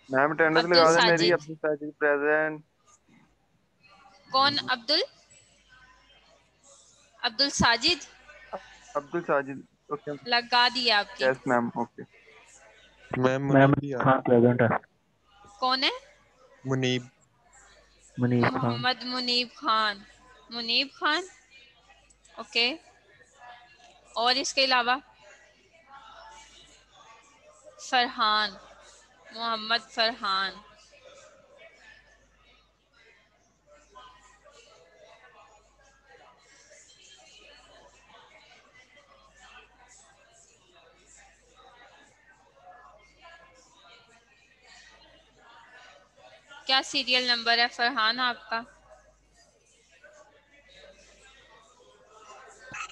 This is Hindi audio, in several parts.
मैम अटेंडेंस अब्दुल लगा दे मेरी। साजिद। अब्दुल साजिद प्रेजेंट। कौन अब्दुल? अब्दुल साजिद अब्दुल साजिद। ओके। लगा दिया आपकी। Yes ma'am okay. Ma'am ma'am Munib भी आ हाँ प्रेजेंट है। कौन है? मुनीब। मुनीब खान। मोहम्मद मुनीब खान। मुनीब खान ओके। और इसके अलावा? फरहान। मोहम्मद फरहान। क्या सीरियल नंबर है फरहान आपका?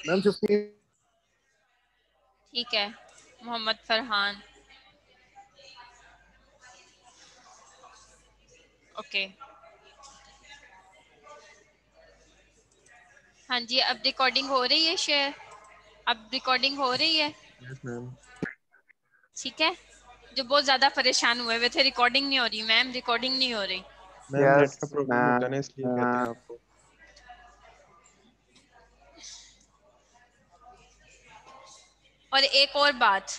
मैम 15। ठीक है मोहम्मद फरहान ओके। हाँ जी अब रिकॉर्डिंग हो रही है शेयर? अब रिकॉर्डिंग हो रही है? Yes ma'am. ठीक है। जो बहुत ज्यादा परेशान हुए हुए थे रिकॉर्डिंग नहीं हो रही मैम, रिकॉर्डिंग नहीं हो रही। मैम नेट यस का प्रॉब्लम होता है ना, इसलिए कहते मैम। हैं आपको। और एक और बात,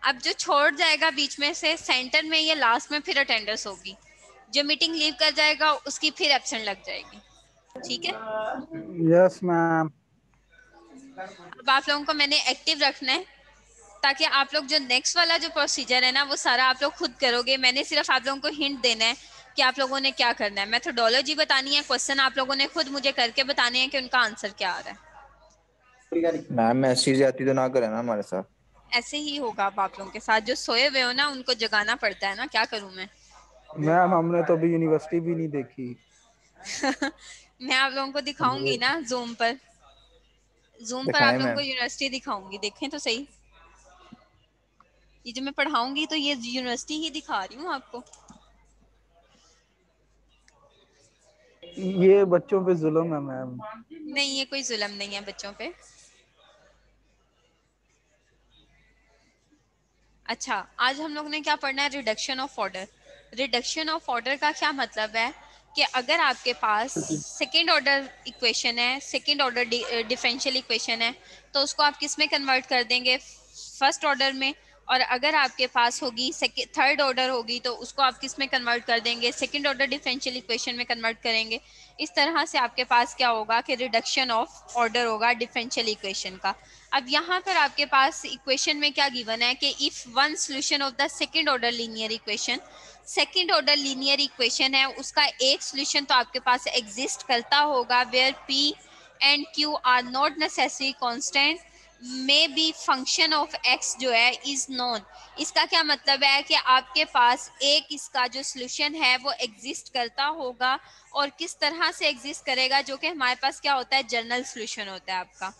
अब जो छोड़ जाएगा बीच में से सेंटर में या लास्ट में फिर अटेंडेंस होगी। जो मीटिंग लीव कर जाएगा उसकी फिर एब्सेंट लग जाएगी। ठीक है। Yes ma'am. अब आप लोगों को मैंने एक्टिव रखना है ताकि आप लोग जो नेक्स्ट वाला जो प्रोसीजर है ना वो सारा आप लोग खुद करोगे। मैंने सिर्फ आप लोगों को हिंट देना है कि आप लोगों ने क्या करना है। मेथोडोलॉजी बतानी है, क्वेश्चन आप लोगों ने खुद मुझे करके बताने हैं कि उनका आंसर क्या आ रहा है। मैम मैसेज आती तो ना करे ना हमारे साथ। ऐसे ही होगा अब आप लोगों के साथ। जो सोए हुए हो ना उनको जगाना पड़ता है ना, क्या करूं मैं। मैम हमने तो अभी यूनिवर्सिटी भी नहीं देखी। मैं आप लोगों को दिखाऊंगी ना जूम पर। जूम पर दिखाए आप लोगों को मैम। यूनिवर्सिटी दिखाऊंगी, देखें तो सही। ये जो मैं पढ़ाऊंगी तो ये यूनिवर्सिटी ही दिखा रही हूँ आपको। ये बच्चों पे जुल्म है मैम। नहीं ये कोई जुल्म नहीं है बच्चों पे। अच्छा आज हम लोग ने क्या पढ़ना है, reduction of order. Reduction of order का क्या मतलब है कि अगर आपके पास सेकेंड ऑर्डर इक्वेशन है, सेकेंड ऑर्डर डिफरेंशियल इक्वेशन है, तो उसको आप किस में कन्वर्ट कर देंगे, फर्स्ट ऑर्डर में। और अगर आपके पास होगी थर्ड ऑर्डर होगी तो उसको आप किस में कन्वर्ट कर देंगे, सेकेंड ऑर्डर डिफरेंशियल इक्वेशन में कन्वर्ट करेंगे। इस तरह से आपके पास क्या होगा कि रिडक्शन ऑफ ऑर्डर होगा डिफरेंशियल इक्वेशन का। अब यहाँ पर आपके पास इक्वेशन में क्या गिवन है कि if one solution of the second order linear equation, second order linear equation है उसका एक सॉल्यूशन तो आपके पास एग्जिस्ट करता होगा where P and Q are not necessary constant may be function of X जो है इज नोन। इसका क्या मतलब है कि आपके पास एक इसका जो सॉल्यूशन है वो एग्जिस्ट करता होगा। और किस तरह से एग्जिस्ट करेगा, जो कि हमारे पास क्या होता है, जनरल सॉल्यूशन होता है आपका।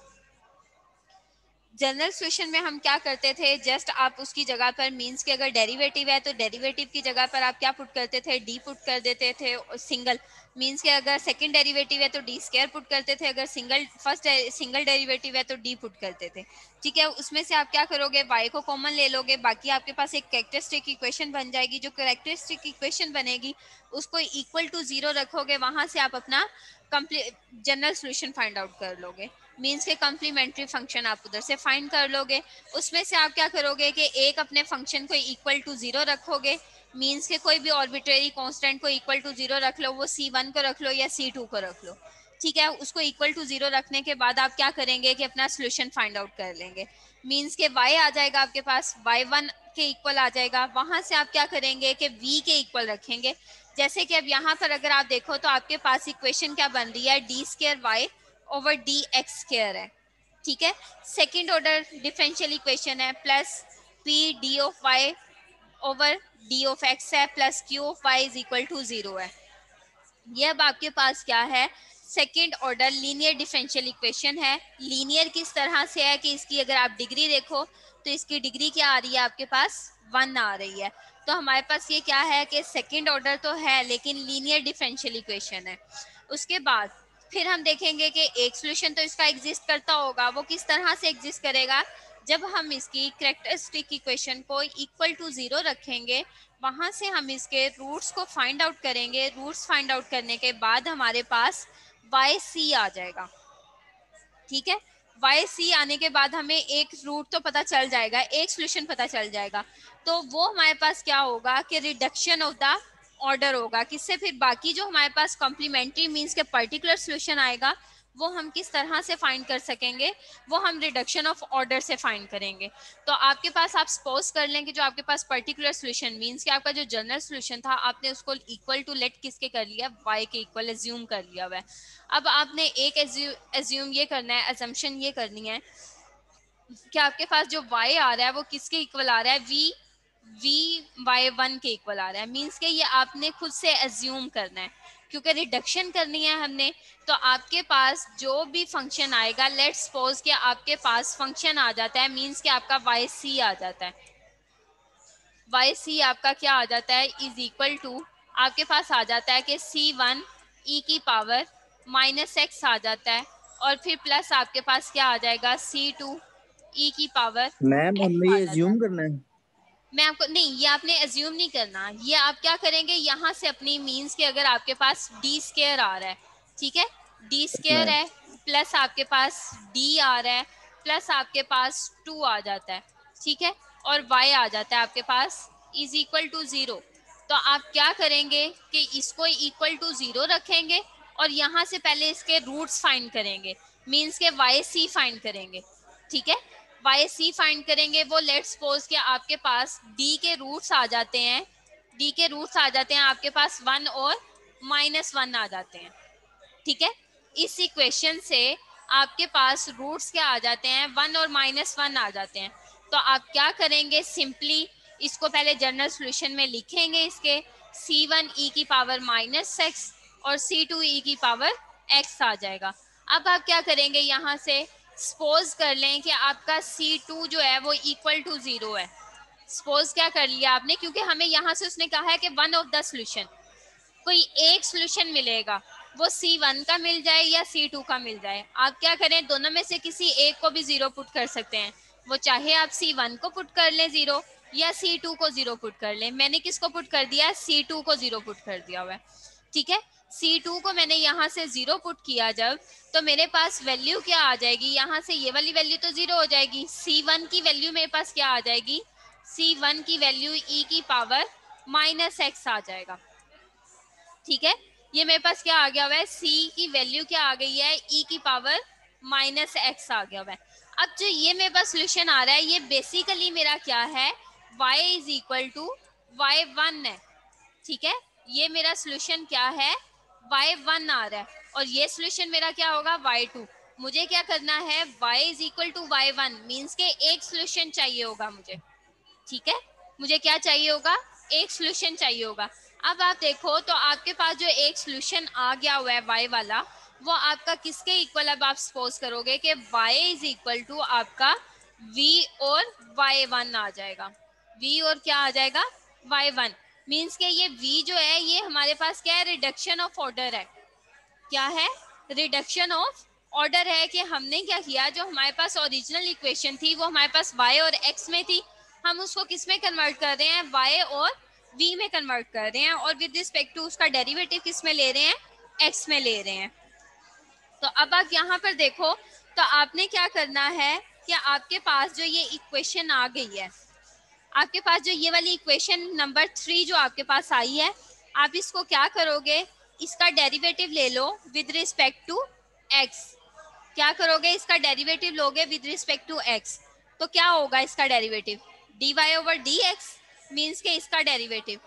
जनरल सॉल्यूशन में हम क्या करते थे, जस्ट आप उसकी जगह पर मींस के अगर डेरिवेटिव है तो डेरिवेटिव की जगह पर आप क्या पुट करते थे, डी पुट कर देते थे। सिंगल मींस के अगर सेकंड डेरिवेटिव है तो डी स्क्वायर पुट करते थे, अगर सिंगल डेरिवेटिव है तो डी पुट करते थे। ठीक है। उसमें से आप क्या करोगे, y को कॉमन ले लोगे, बाकी आपके पास एक कैरेक्टरिस्टिक इक्वेशन बन जाएगी। जो कैरेक्टरिस्टिक इक्वेशन बनेगी उसको इक्वल टू 0 रखोगे, वहां से आप अपना जनरल सॉल्यूशन फाइंड आउट कर लोगे। मींस के कॉम्प्लीमेंट्री फंक्शन आप उधर से फाइंड कर लोगे। उसमें से आप क्या करोगे कि एक अपने फंक्शन को इक्वल टू 0 रखोगे। मींस के कोई भी आर्बिट्रेरी कांस्टेंट को इक्वल टू 0 रख लो, वो C1 को रख लो या C2 को रख लो। ठीक है। उसको इक्वल टू 0 रखने के बाद आप क्या करेंगे कि अपना सॉल्यूशन फाइंड आउट कर लेंगे। मींस के y आ जाएगा आपके पास, y1 के इक्वल आ जाएगा। वहां से आप क्या करेंगे कि v के इक्वल रखेंगे। जैसे कि अब यहाँ पर अगर आप देखो तो आपके पास इक्वेशन क्या बन रही है, d square y over d x square है। ठीक है। सेकेंड ऑर्डर डिफरेंशियल इक्वेशन है, plus p d of y over d of x है, plus q of y is equal to 0 है। ये अब आपके पास क्या है, second order linear differential equation है। लीनियर किस तरह से है कि इसकी अगर आप डिग्री देखो तो इसकी डिग्री क्या आ रही है आपके पास, 1 आ रही है। तो हमारे पास ये क्या है कि सेकेंड ऑर्डर तो है लेकिन लीनियर डिफरेंशियल इक्वेशन है। उसके बाद फिर हम देखेंगे कि एक सॉल्यूशन तो इसका एग्जिस्ट करता होगा, वो किस तरह से एग्जिस्ट करेगा जब हम इसकी कैरेक्टरिस्टिक इक्वेशन को इक्वल टू 0 रखेंगे, वहां से हम इसके रूट्स को फाइंड आउट करेंगे। रूट्स फाइंड आउट करने के बाद हमारे पास YC आ जाएगा। ठीक है, YC आने के बाद हमें एक रूट तो पता चल जाएगा, एक सोल्यूशन पता चल जाएगा। तो वो हमारे पास क्या होगा कि रिडक्शन ऑफ द ऑर्डर होगा। किससे? फिर बाकी जो हमारे पास कॉम्प्लीमेंट्री मींस के पर्टिकुलर सोल्यूशन आएगा वो हम किस तरह से फाइंड कर सकेंगे, वो हम रिडक्शन ऑफ ऑर्डर से फाइंड करेंगे। तो आपके पास, आप सपोज कर लें कि जो आपके पास पर्टिकुलर सोल्यूशन मींस कि आपका जो जनरल सोल्यूशन था, आपने उसको इक्वल टू लेट किसके कर लिया, y के इक्वल एज्यूम कर लिया हुआ है। अब आपने एक एज्यूम ये करना है, अजम्पशन ये करनी है कि आपके पास जो y आ रहा है वो किसके इक्वल आ रहा है, y1 के इक्वल आ रहा है। मींस के ये आपने खुद से एज्यूम करना है, क्योंकि रिडक्शन करनी है हमने। तो आपके पास जो भी फंक्शन आएगा, लेट्स सपोज कि आपके पास फंक्शन आ जाता है, मींस कि आपका YC आ जाता है। YC आपका क्या आ जाता है, इज इक्वल टू आपके पास आ जाता है कि C1 e की पावर -x आ जाता है, और फिर प्लस आपके पास क्या आ जाएगा, C2 e की पावर मैम x हमने आ ये जाता एज्यूम है। करना है। मैं आपको नहीं, ये आपने एज्यूम नहीं करना, ये आप क्या करेंगे, यहाँ से अपनी मीन्स के अगर आपके पास d² आ रहा है, ठीक है, d² मैम है, प्लस आपके पास d आ रहा है, प्लस आपके पास 2 आ जाता है, ठीक है, और y आ जाता है आपके पास इज इक्वल टू 0। तो आप क्या करेंगे कि इसको इक्वल टू 0 रखेंगे और यहाँ से पहले इसके रूट्स फाइंड करेंगे, मीन्स के YC फाइंड करेंगे। ठीक है, YC फाइंड करेंगे। वो लेट्स सपोज कि आपके पास D के रूट्स आ जाते हैं, D के रूट्स आ जाते हैं आपके पास 1 और -1 आ जाते हैं। ठीक है, इस इक्वेशन से आपके पास रूट्स क्या आ जाते हैं, 1 और -1 आ जाते हैं। तो आप क्या करेंगे, सिंपली इसको पहले जनरल सॉल्यूशन में लिखेंगे, इसके C1 e की पावर -x और C2 e की पावर x आ जाएगा। अब आप क्या करेंगे, यहाँ से सपोज कर लें कि आपका C2 जो है वो इक्वल टू 0 है। सपोज क्या कर लिया आपने, क्योंकि हमें यहाँ से उसने कहा है कि वन ऑफ द सॉल्यूशन, कोई एक सॉल्यूशन मिलेगा, वो C1 का मिल जाए या C2 का मिल जाए। आप क्या करें, दोनों में से किसी एक को भी 0 पुट कर सकते हैं। वो चाहे आप C1 को पुट कर लें 0 या C2 को 0 पुट कर लें। मैंने किसको पुट कर दिया है, C2 को 0 पुट कर दिया हुआ है। ठीक है, C2 को मैंने यहाँ से 0 पुट किया जब, तो मेरे पास वैल्यू क्या आ जाएगी, यहाँ से ये वाली वैल्यू तो 0 हो जाएगी। C1 की वैल्यू मेरे पास क्या आ जाएगी, C1 की वैल्यू e की पावर -x आ जाएगा। ठीक है, ये मेरे पास क्या आ गया हुआ है, C की वैल्यू क्या आ गई है, e की पावर -x आ गया हुआ है। अब जो ये मेरे पास सोल्यूशन आ रहा है, ये बेसिकली मेरा क्या है, y is equal to y1 है। ठीक है, ये मेरा सोल्यूशन क्या है, y1 आ रहा है, और ये सोल्यूशन मेरा क्या होगा, y2। मुझे क्या करना है, y is equal to y1 means के एक सोल्यूशन चाहिए होगा मुझे। ठीक है, मुझे क्या चाहिए होगा, एक सोल्यूशन चाहिए होगा। अब आप देखो तो आपके पास जो एक सोल्यूशन आ गया हुआ है y वाला, वो आपका किसके इक्वल, अब आप सपोज करोगे कि y इज इक्वल टू आपका v और y1 आ जाएगा। v और क्या आ जाएगा, y1 मीन्स के ये v जो है ये हमारे पास क्या है, रिडक्शन ऑफ ऑर्डर है। क्या है, रिडक्शन ऑफ ऑर्डर है कि हमने क्या किया, जो हमारे पास ओरिजिनल इक्वेशन थी वो हमारे पास y और x में थी, हम उसको किस में कन्वर्ट कर रहे हैं, y और v में कन्वर्ट कर रहे हैं, और विद रिस्पेक्ट टू उसका डेरिवेटिव किस में ले रहे हैं, x में ले रहे हैं। तो अब आप यहाँ पर देखो तो आपने क्या करना है कि आपके पास जो ये इक्वेशन आ गई है, आपके पास जो ये वाली इक्वेशन नंबर 3 जो आपके पास आई है, आप इसको क्या करोगे, इसका डेरिवेटिव ले लो विद रिस्पेक्ट टू x। क्या करोगे, इसका डेरिवेटिव लोगे विद रिस्पेक्ट टू x, तो क्या होगा इसका derivative, dy over dx means के इसका डेरिवेटिव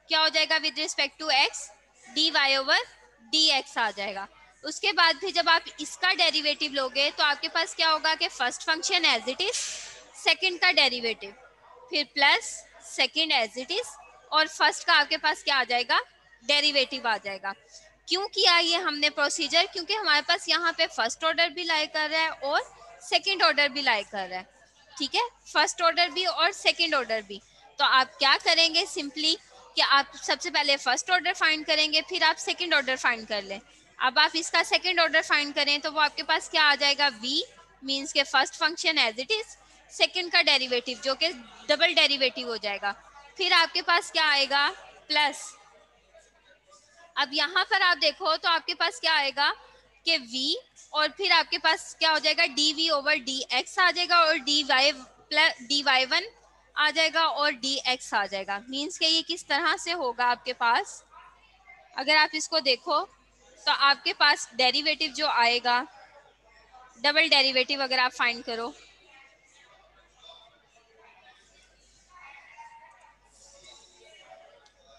क्या हो जाएगा with respect to x, dy over dx आ जाएगा। उसके बाद भी जब आप इसका डेरिवेटिव लोगे तो आपके पास क्या होगा कि first function as it is, second का डेरिवेटिव, फिर plus second as it is, और फर्स्ट का आपके पास क्या आ जाएगा, डेरिवेटिव आ जाएगा। क्यों किया ये हमने प्रोसीजर, क्योंकि हमारे पास यहाँ पे फर्स्ट ऑर्डर भी लाई कर रहा है और सेकंड ऑर्डर भी लाई कर रहा है। ठीक है, फर्स्ट ऑर्डर भी और सेकंड ऑर्डर भी। तो आप क्या करेंगे, सिंपली कि आप सबसे पहले फर्स्ट ऑर्डर फाइंड करेंगे, फिर आप सेकंड ऑर्डर फाइंड कर लें। अब आप इसका सेकंड ऑर्डर फाइंड करें तो वो आपके पास क्या आ जाएगा, v मीन्स के first function as it is, second का डेरिवेटिव जो कि डबल डेरिवेटिव हो जाएगा। फिर आपके पास क्या आएगा प्लस, अब यहाँ पर आप देखो तो आपके पास क्या आएगा कि v और फिर आपके पास क्या हो जाएगा dv ओवर dx आ जाएगा और dy प्लस dy1 आ जाएगा और dx आ जाएगा। मीन्स कि ये किस तरह से होगा आपके पास, अगर आप इसको देखो तो आपके पास डेरिवेटिव जो आएगा डबल डेरिवेटिव अगर आप फाइंड करो,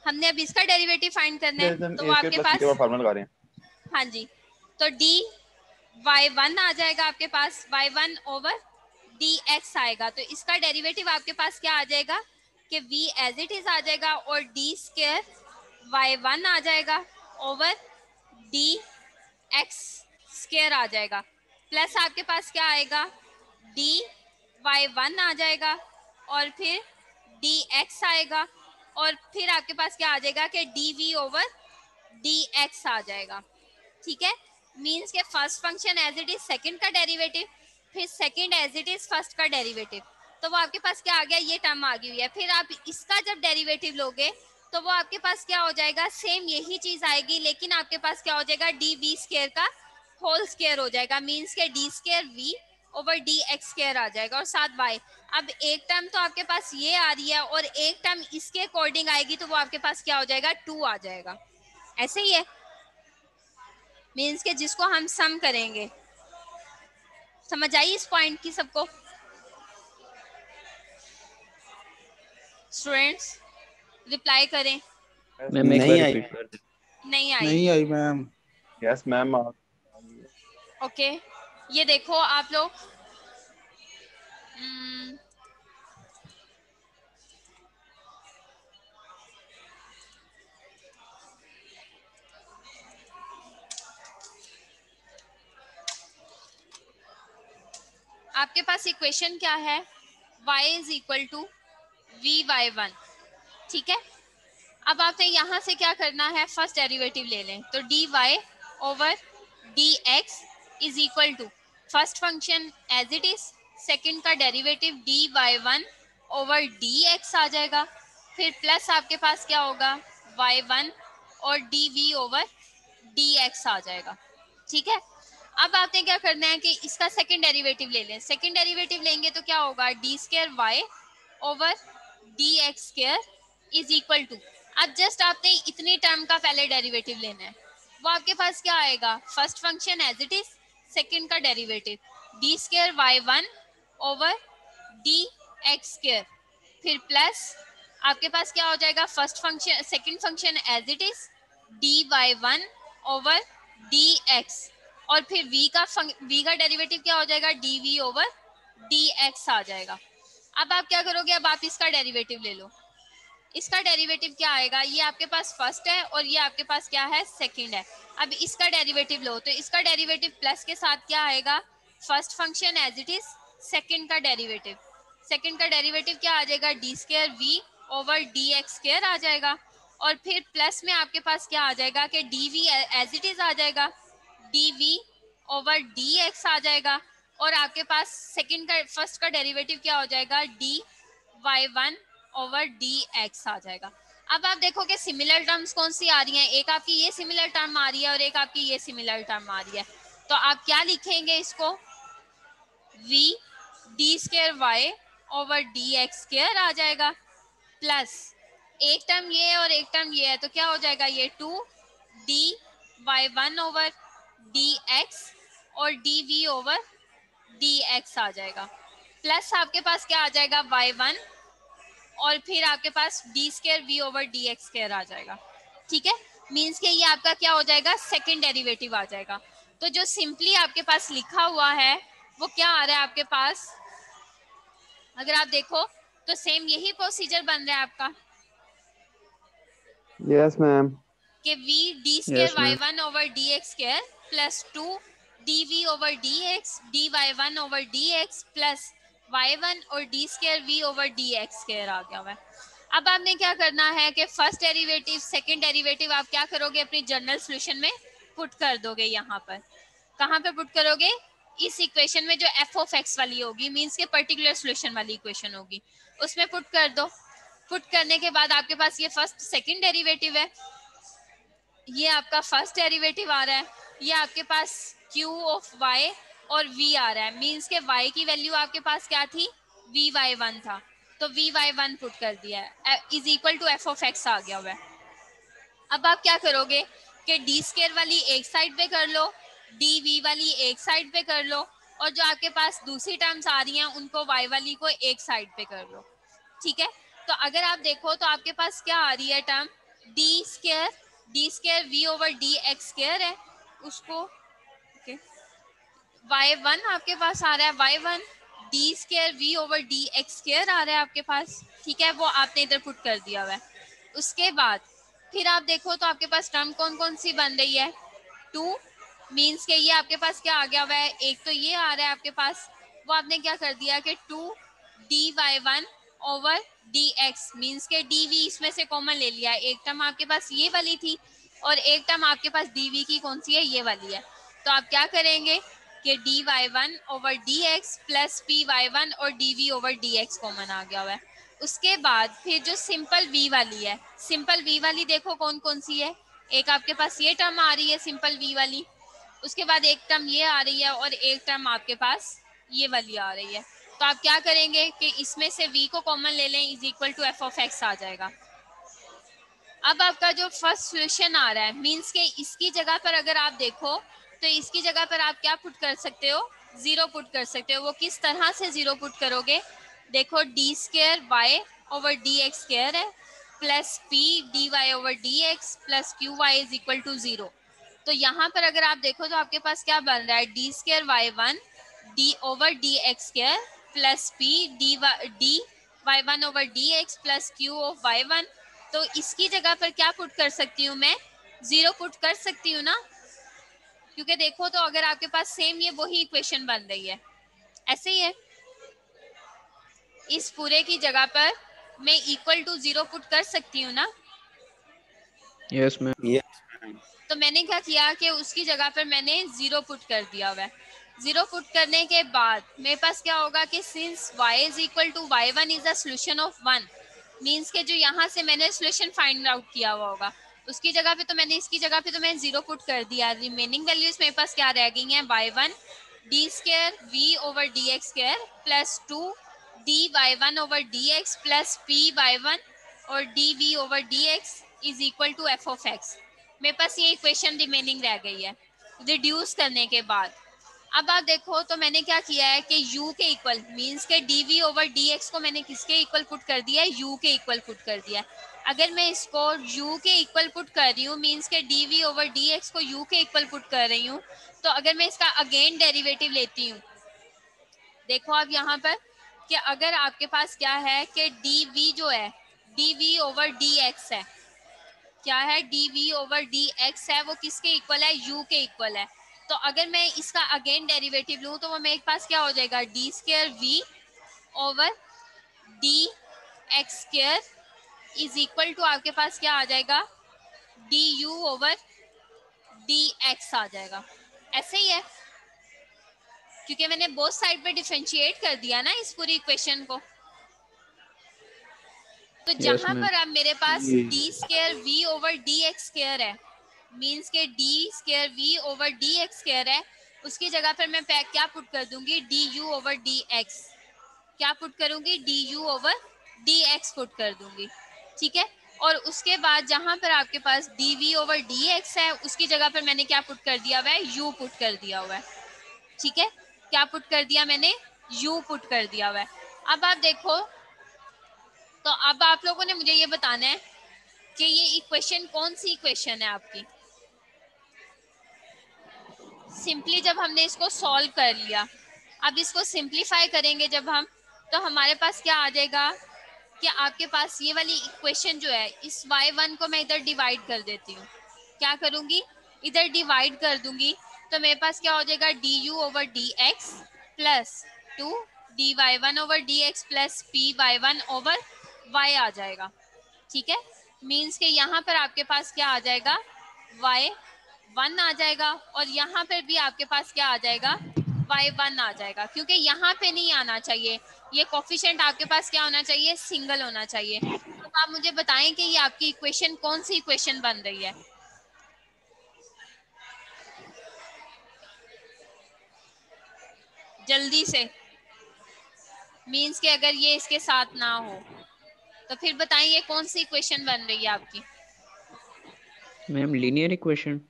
हमने अब इसका डेरिवेटिव फाइंड करना है तो वो आपके पास फॉर्मूला लगा रहे हैं। हाँ जी, तो डी y1 आ जाएगा आपके पास, y1 ओवर dx आएगा। तो इसका डेरिवेटिव आपके पास क्या आ जाएगा कि v एज इट इज आ जाएगा और d स्क्वायर y1 आ जाएगा ओवर dx स्क्वायर आ जाएगा, प्लस आपके पास क्या आएगा dy y1 आ जाएगा और फिर dx आएगा और फिर आपके पास क्या आ जाएगा कि dv ओवर dx आ जाएगा। ठीक है, मींस के first function as it is second का डेरिवेटिव, फिर second as it is first का डेरिवेटिव, तो वो आपके पास क्या आ गया, ये टर्म आ गई हुई है। फिर आप इसका जब डेरिवेटिव लोगे तो वो आपके पास क्या हो जाएगा, सेम यही चीज आएगी लेकिन आपके पास क्या हो जाएगा डी वी स्क्वायर का होल स्क्वायर हो जाएगा। मींस के d square v over d x square आ जाएगा और साथ बाय। अब एक टर्म तो आपके पास ये आ रही है और एक टर्म इसके अकॉर्डिंग आएगी तो वो आपके पास क्या हो जाएगा 2 आ जाएगा। ऐसे ही है, मीन्स के जिसको हम सम करेंगे। समझ आई इस पॉइंट की सबको स्टूडेंट्स? रिप्लाई करें। मैम नहीं आई। नहीं आई मैम। Yes ma'am. ओके, ये देखो आप लोग आपके पास इक्वेशन क्या है, y is equal to vy1। ठीक है, अब आपने यहाँ से क्या करना है, फर्स्ट डेरिवेटिव ले लें तो dy over dx is equal to first function as it is, second का डेरिवेटिव dy1 ओवर dx आ जाएगा, फिर प्लस आपके पास क्या होगा y1 और dv ओवर dx आ जाएगा। ठीक है, अब आपने क्या करना है कि इसका सेकंड डेरिवेटिव ले लें। सेकंड डेरिवेटिव लेंगे तो क्या होगा d square y over d x square is equal to, अब जस्ट आपने इतनी टर्म का पहले डेरिवेटिव लेना है, वो आपके पास क्या आएगा, first function as it is, second का derivative d square y one over d x square, फिर प्लस आपके पास क्या हो जाएगा first function second function as it is d y one over d x और फिर v का डेरिवेटिव क्या हो जाएगा dv ओवर dx आ जाएगा। अब आप क्या करोगे, अब आप इसका डेरिवेटिव ले लो। इसका डेरिवेटिव क्या आएगा, ये आपके पास फर्स्ट है और ये आपके पास क्या है सेकंड है। अब इसका डेरिवेटिव लो तो इसका डेरिवेटिव प्लस के साथ क्या आएगा, first function as it is, second का डेरिवेटिव, सेकंड का डेरिवेटिव क्या आ जाएगा d square v over d x square आ जाएगा और फिर प्लस में आपके पास क्या आ जाएगा कि d v as it is आ जाएगा, dv ओवर dx आ जाएगा और आपके पास सेकंड का फर्स्ट का डेरिवेटिव क्या हो जाएगा dy1 ओवर dx आ जाएगा। अब आप देखोगे सिमिलर टर्म्स कौन सी आ रही हैं, एक आपकी ये सिमिलर टर्म आ रही है और एक आपकी ये सिमिलर टर्म आ रही है, तो आप क्या लिखेंगे इसको, v d square y over dx square आ जाएगा प्लस एक टर्म ये और एक टर्म ये है तो क्या हो जाएगा ये 2dy1 ओवर dx और dv ओवर dx आ जाएगा प्लस आपके पास क्या आ जाएगा y1 और फिर आपके पास d square v over dx square आ जाएगा। ठीक है, मींस के ये आपका क्या हो जाएगा सेकंड डेरिवेटिव आ जाएगा। तो जो सिंपली आपके पास लिखा हुआ है वो क्या आ रहा है आपके पास, अगर आप देखो तो सेम यही प्रोसीजर बन रहा है आपका। Yes ma'am. कि v d square y1 over dx square plus 2 dv over dx dy1 over dx plus y1 और d square v over dx square आ गया हुआ है। अब आपने क्या करना है कि फर्स्ट डेरिवेटिव सेकंड डेरिवेटिव आप क्या करोगे अपनी जनरल सॉल्यूशन में पुट कर दोगे। यहाँ पर कहाँ पे पुट करोगे, इस इक्वेशन में जो एफ ऑफ एक्स वाली होगी मींस के पर्टिकुलर सॉल्यूशन वाली इक्वेशन होगी, उसमें पुट कर दो। पुट करने के बाद आपके पास ये फर्स्ट सेकंड डेरिवेटिव है, ये आपका फर्स्ट डेरिवेटिव आ रहा है, ये आपके पास q ऑफ y और v आ रहा है। मींस के y की वैल्यू आपके पास क्या थी, vy1 था, तो vy1 पुट कर दिया है, is equal to f of x आ गया हुआ है। अब आप क्या करोगे कि डी स्क्वायर वाली एक साइड पे कर लो, डी वी वाली एक साइड पे कर लो, और जो आपके पास दूसरी टर्म्स आ रही हैं उनको y वाली को एक साइड पे कर लो। ठीक है, तो अगर आप देखो तो आपके पास क्या आ रही है term, d square v over d x square है, उसको y1 आपके पास आ रहा है, y1 d square v over d x square आ रहा है आपके पास। ठीक है, वो आपने इधर पुट कर दिया हुआ है। उसके बाद फिर आप देखो तो आपके पास टर्म कौन कौन सी बन रही है, 2 मींस के ये आपके पास क्या आ गया हुआ है, एक तो ये आ रहा है आपके पास, वो आपने क्या कर दिया कि 2 d y one over d x means के डी वी इसमें से कॉमन ले लिया है। एक टर्म आपके पास ये वाली थी और एक टर्म आपके पास डी वी की कौन सी है, ये वाली है। तो आप क्या करेंगे कि d y one over d x plus p y one और d v over d x common आ गया हुआ है। उसके बाद फिर जो सिंपल वी वाली है, सिंपल वी वाली देखो कौन कौन सी है, एक आपके पास ये टर्म आ रही है सिंपल वी वाली, उसके बाद एक टर्म ये आ रही है और एक टर्म आपके पास ये वाली आ रही है। तो आप क्या करेंगे कि इसमें से v को कॉमन ले लें, is equal to f of x आ जाएगा। अब आपका जो फर्स्ट सॉल्यूशन आ रहा है मींस के इसकी जगह पर अगर आप देखो तो इसकी जगह पर आप क्या पुट कर सकते हो, 0 पुट कर सकते हो। वो किस तरह से 0 पुट करोगे, देखो d square y over d x square है plus p d y over d x plus q y is equal to 0। तो यहाँ पर अगर आप देखो तो आपके पास क्या बन रहा है, d square y one d over d x square plus p d y one over d x plus q of y one. तो इसकी जगह पर क्या पुट कर सकती हूँ मैं, 0 पुट कर सकती हूँ ना, क्योंकि देखो तो अगर आपके पास सेम ये वही इक्वेशन बन रही है, ऐसे ही है। इस पूरे की जगह पर मैं इक्वल टू 0 पुट कर सकती हूँ ना। Yes ma'am. तो मैंने क्या किया कि उसकी जगह पर मैंने 0 पुट कर दिया हुआ है। 0 पुट करने के बाद मेरे पास क्या होगा कि since y is equal to y1 is a solution of 1 means के जो यहाँ से मैंने सॉल्यूशन फाइंड आउट किया हुआ होगा उसकी जगह पे तो मैंने इसकी जगह पे तो मैंने 0 पुट कर दिया। रिमेनिंग वैल्यूज मेरे पास क्या रह गई हैं, y1 d square v over d x square plus 2 d y1 over d x plus p y1 और d v over d x is equal to f of x. मेरे पास ये इक्वेशन रिमेनिंग रह गई है रिड्यूस करने के बाद। अब आप देखो तो मैंने क्या किया है कि u के इक्वल मींस के dv ओवर dx को मैंने किसके इक्वल पुट कर दिया है, u के इक्वल पुट कर दिया है। अगर मैं इसको u के इक्वल पुट कर रही हूँ मींस के dv ओवर dx को u के इक्वल पुट कर रही हूँ, तो अगर मैं इसका अगेन डेरिवेटिव लेती हूँ, देखो आप यहाँ पर कि अगर आपके पास क्या है कि dv जो है dv ओवर dx है, क्या है dv ओवर dx है, वो किसके इक्वल है, u के इक्वल है। तो अगर मैं इसका अगेन डेरिवेटिव लूँ तो वो मेरे पास क्या हो जाएगा, d square v over d x square is equal to आपके पास क्या आ जाएगा, d u over d x आ जाएगा। ऐसे ही है क्योंकि मैंने बोथ साइड पे डिफरेंशिएट कर दिया ना इस पूरी इक्वेशन को। तो जहां पर अब मेरे पास d square v over d x square है मींस के d square v over d x square है, उसकी जगह पर मैं क्या पुट कर दूंगी, d u over d x, क्या पुट करूंगी, d u over d x put कर दूंगी। ठीक है, और उसके बाद जहां पर आपके पास d v over d x है उसकी जगह पर मैंने क्या पुट कर दिया हुआ है, यू पुट कर दिया हुआ है। ठीक है, क्या पुट कर दिया मैंने, यू पुट कर दिया हुआ है। अब आप देखो तो अब आप लोगों ने मुझे ये बताना है कि ये इक्वेशन कौन सी इक्वेशन है आपकी। सिंपली जब हमने इसको सॉल्व कर लिया, अब इसको सिंप्लीफाई करेंगे जब हम, तो हमारे पास क्या आ जाएगा कि आपके पास ये वाली इक्वेशन जो है इस y1 को मैं इधर डिवाइड कर देती हूँ, क्या करूँगी, इधर डिवाइड कर दूंगी, तो मेरे पास क्या हो जाएगा, d u over d x plus 2 d y one over d x plus p y one over y आ जाएगा। ठीक है, मीन्स के यहाँ पर आपके पास क्या आ जाएगा, y1 आ जाएगा और यहाँ पर भी आपके पास क्या आ जाएगा, y1 आ जाएगा, क्योंकि यहाँ पे नहीं आना चाहिए, ये कोफिशिएंट आपके पास क्या होना चाहिए, सिंगल होना चाहिए। तो आप मुझे बताएं कि ये आपकी इक्वेशन कौन सी इक्वेशन बन रही है। जल्दी से, मीन्स कि अगर ये इसके साथ ना हो तो फिर बताएं ये कौन सी इक्वेशन बन रही है आपकी। Ma'am linear equation.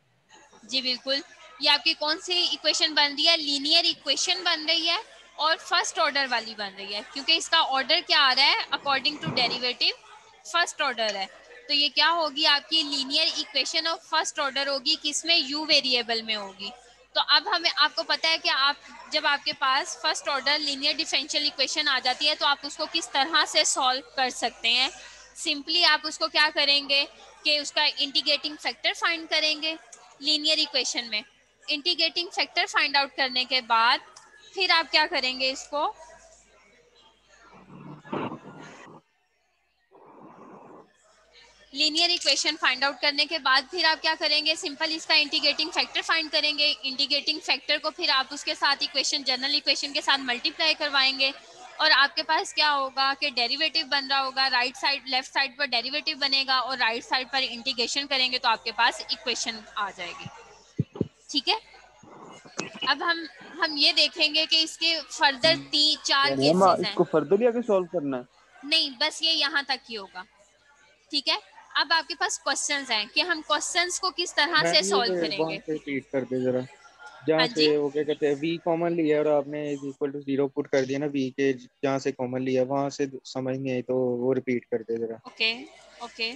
जी बिल्कुल, ये आपकी कौन सी इक्वेशन बन रही है, लीनियर इक्वेशन बन रही है और फर्स्ट ऑर्डर वाली बन रही है, क्योंकि इसका ऑर्डर क्या आ रहा है according to derivative, first order है। तो ये क्या होगी आपकी linear equation of first order होगी, किसमें, यू वेरिएबल में होगी। तो अब हमें आपको पता है कि आप जब आपके पास first order linear differential equation आ जाती है तो आप उसको किस तरह से सॉल्व कर सकते हैं। सिंपली आप उसको क्या करेंगे कि उसका इंटीग्रेटिंग फैक्टर फाइंड करेंगे। लीनियर इक्वेशन में इंटीग्रेटिंग फैक्टर फाइंड आउट करने के बाद फिर आप क्या करेंगे, इसको लीनियर इक्वेशन फाइंड आउट करने के बाद फिर आप क्या करेंगे, सिंपल इसका इंटीग्रेटिंग फैक्टर फाइंड करेंगे। इंटीग्रेटिंग फैक्टर को फिर आप उसके साथ इक्वेशन, जनरल इक्वेशन के साथ मल्टीप्लाई करवाएंगे और आपके पास क्या होगा कि डेरिवेटिव बन रहा होगा, राइट साइड लेफ्ट साइड पर डेरिवेटिव बनेगा और राइट साइड पर इंटीग्रेशन करेंगे तो आपके पास इक्वेशन आ जाएगी। ठीक है, अब हम ये देखेंगे कि इसके फर्दर 4 मैम केसेस हैं। इसको फर्दर भी आगे सॉल्व करना है? नहीं, बस ये यहाँ तक ही होगा। ठीक है, अब आपके पास क्वेश्चंस हैं कि हम क्वेश्चंस को किस तरह से मैम सॉल्व ये वहां करेंगे। से रिपीट कर दे जरा, हाँ जहाँ जी, से वो क्या कहते हैं v कॉमन लिया है और आपने इज इक्वल टू 0 पुट कर दिया ना, v के जहाँ से कॉमन लिया वहां से समझ नहीं आई तो वो रिपीट कर दे जरा। ओके ओके,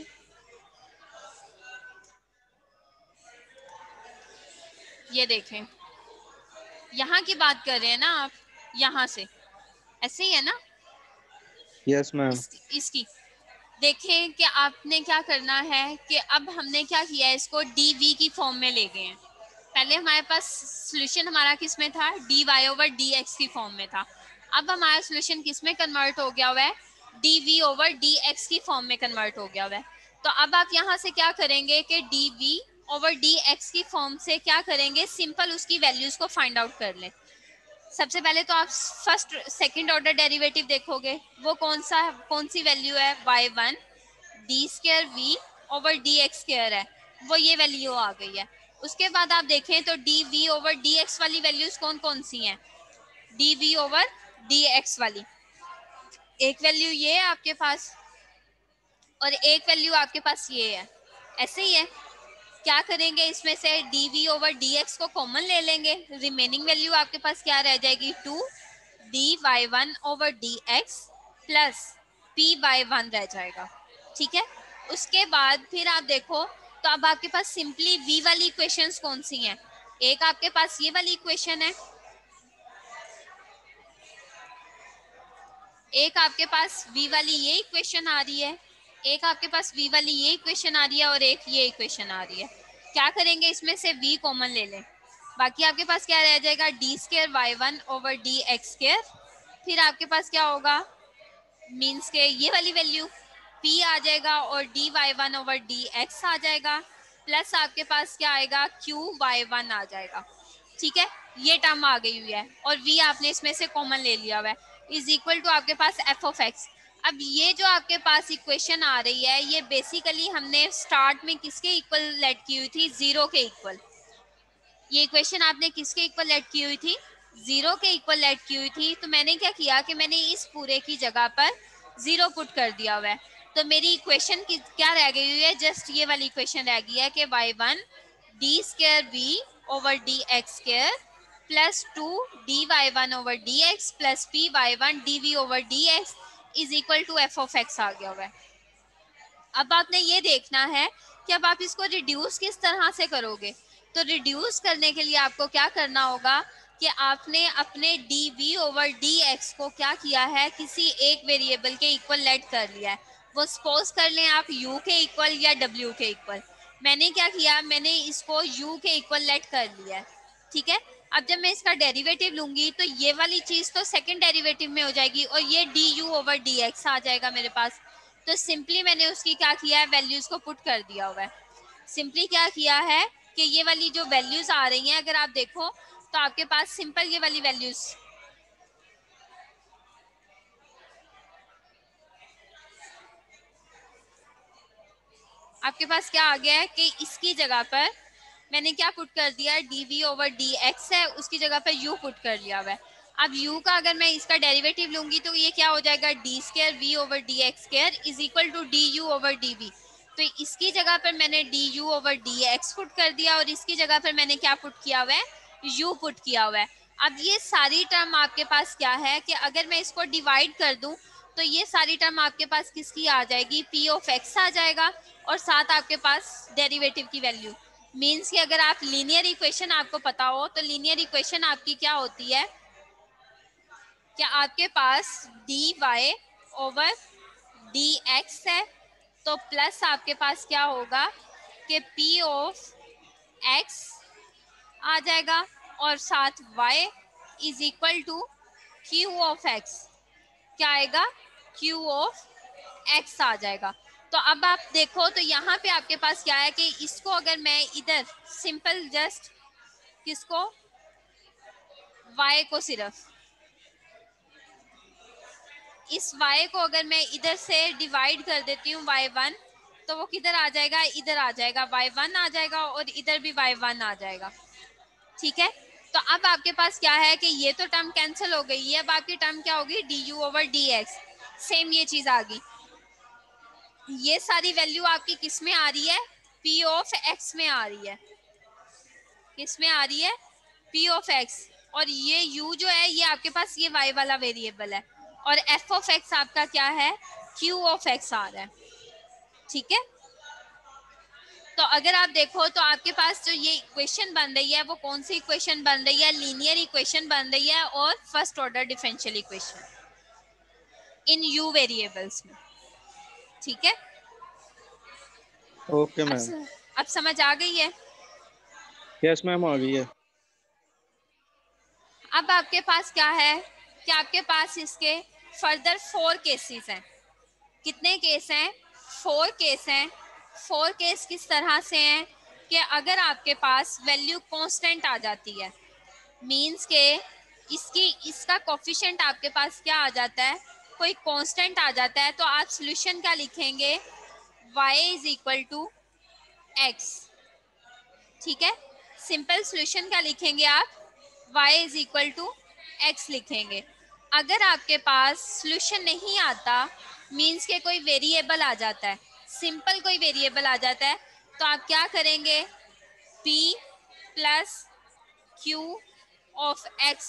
ये देखें, यहाँ की बात कर रहे हैं ना आप, यहाँ से ऐसे ही है ना। Yes ma'am. इसकी देखें कि आपने क्या करना है कि अब हमने क्या किया है, इसको डी वी की फॉर्म में ले गए हैं। पहले हमारे पास सोल्यूशन हमारा किस में था, d y over d x की फॉर्म में था। अब हमारा सोल्यूशन किस में कन्वर्ट हो गया हुआ है, d v over d x की फॉर्म में कन्वर्ट हो गया हुआ है। तो अब आप यहाँ से क्या करेंगे कि d v over d x की फॉर्म से क्या करेंगे, सिंपल उसकी वैल्यूज को फाइंड आउट कर लें। सबसे पहले तो आप फर्स्ट सेकंड ऑर्डर डेरिवेटिव देखोगे, वो कौन सी वैल्यू है, y1 d square v over d x square है, वो ये वैल्यू आ गई है। उसके बाद आप देखें तो d v over d x वाली वैल्यूज कौन कौन सी हैं, d v over d x वाली एक वैल्यू ये है आपके पास और एक वैल्यू आपके पास ये है, ऐसे ही है। क्या करेंगे, इसमें से d v over d x को कॉमन ले लेंगे, रिमेनिंग वैल्यू आपके पास क्या रह जाएगी, 2 d y one over d x plus p y one रह जाएगा। ठीक है, उसके बाद फिर आप देखो तो अब आपके पास सिंपली v वाली इक्वेशंस कौन सी हैं, एक आपके पास ये वाली इक्वेशन है, एक आपके पास v वाली ये इक्वेशन आ रही है, एक आपके पास v वाली ये इक्वेशन आ रही है और एक ये इक्वेशन आ रही है। क्या करेंगे, इसमें से v कॉमन ले लें, बाकी आपके पास क्या रह जाएगा, d square y one over d x square, फिर आपके पास क्या होगा, मीन्स के ये वाली वैल्यू p आ जाएगा और d y one over d x आ जाएगा, प्लस आपके पास क्या आएगा, q वाई वन आ जाएगा। ठीक है, ये टर्म आ गई हुई है और v आपने इसमें से कॉमन ले लिया हुआ है, इज इक्वल टू आपके पास f ऑफ x। अब ये जो आपके पास इक्वेशन आ रही है ये बेसिकली हमने स्टार्ट में किसके इक्वल लेट की हुई थी, 0 के इक्वल। ये इक्वेशन आपने किसके इक्वल लेट की हुई थी, 0 के इक्वल लेट की हुई थी। तो मैंने क्या किया कि मैंने इस पूरे की जगह पर 0 पुट कर दिया हुआ है, तो मेरी इक्वेशन की क्या रह गई हुई है, जस्ट ये वाली इक्वेशन रह गई है कि y1 d square v over d x square plus 2 d y one over d x plus p y one d v over d x is equal to f of x आ गया हुआ है। अब आपने ये देखना है कि अब आप इसको रिड्यूस किस तरह से करोगे। तो रिड्यूस करने के लिए आपको क्या करना होगा कि आपने अपने d v over d x को क्या किया है, किसी एक वेरिएबल के इक्वल लेट कर लिया है। वो सपोज कर लें आप u के इक्वल या w के इक्वल। मैंने क्या किया, मैंने इसको u के इक्वल लेट कर लिया है। ठीक है, अब जब मैं इसका डेरिवेटिव लूंगी तो ये वाली चीज तो सेकंड डेरिवेटिव में हो जाएगी और ये d u over d x आ जाएगा मेरे पास। तो सिंपली मैंने उसकी क्या किया है, वैल्यूज को पुट कर दिया हुआ है। सिंपली क्या किया है कि ये वाली जो वैल्यूज आ रही हैं, अगर आप देखो तो आपके पास सिंपल ये वाली वैल्यूज आपके पास क्या आ गया है कि इसकी जगह पर मैंने क्या पुट कर दिया है, dv ओवर dx है, उसकी जगह पर u पुट कर लिया हुआ है। अब u का अगर मैं इसका डेरिवेटिव लूंगी तो ये क्या हो जाएगा, d square v over dx square is equal to du over dv। तो इसकी जगह पर मैंने du ओवर dx पुट कर दिया और इसकी जगह पर मैंने क्या पुट किया हुआ है, u पुट किया हुआ है। अब ये सारी टर्म आपके पास क्या है कि अगर मैं इसको डिवाइड कर दूं तो ये सारी टर्म आपके पास किसकी आ जाएगी, p ऑफ x आ जाएगा और साथ आपके पास डेरिवेटिव की वैल्यू। मीन्स कि अगर आप लीनियर इक्वेशन आपको पता हो तो लीनियर इक्वेशन आपकी क्या होती है, क्या आपके पास dy ओवर dx है तो प्लस आपके पास क्या होगा कि p ऑफ x आ जाएगा और साथ y is equal to q of x, क्या आएगा, q ऑफ x आ जाएगा। तो अब आप देखो तो यहाँ पे आपके पास क्या है कि इसको अगर मैं इधर सिंपल जस्ट किसको, y को सिर्फ इस y को अगर मैं इधर से डिवाइड कर देती हूँ y1 तो वो किधर आ जाएगा, इधर आ जाएगा, y1 आ जाएगा और इधर भी y1 आ जाएगा। ठीक है, तो अब आपके पास क्या है कि ये तो टर्म कैंसिल हो गई है, अब आपकी टर्म क्या होगी, du ओवर dx। सेम ये चीज आ गई, ये सारी वैल्यू आपकी किस में आ रही है, p ऑफ x में आ रही है, किस में आ रही है, p ऑफ x। और ये u जो है ये आपके पास ये y वाला वेरिएबल है और f ऑफ x आपका क्या है, q ऑफ x आ रहा है। ठीक है, तो अगर आप देखो तो आपके पास जो ये इक्वेशन बन रही है वो कौन सी इक्वेशन बन रही है, लीनियर इक्वेशन बन रही है और first order differential equation in u variables में। ठीक है, ओके मैम। अब समझ आ गई है। यस मैम आ गई है। अब आपके पास क्या है कि आपके पास इसके फर्दर 4 केसेस हैं। कितने केस हैं, 4 केस हैं। 4 केस किस तरह से हैं कि अगर आपके पास वैल्यू कांस्टेंट आ जाती है, मींस के इसका कोफिशिएंट आपके पास क्या आ जाता है, कोई कांस्टेंट आ जाता है, तो आप सॉल्यूशन क्या लिखेंगे, y is equal to x। ठीक है, सिंपल सॉल्यूशन क्या लिखेंगे आप, y is equal to x लिखेंगे। अगर आपके पास सॉल्यूशन नहीं आता, मींस के कोई वेरिएबल आ जाता है, सिंपल कोई वेरिएबल आ जाता है, तो आप क्या करेंगे, p plus q of x,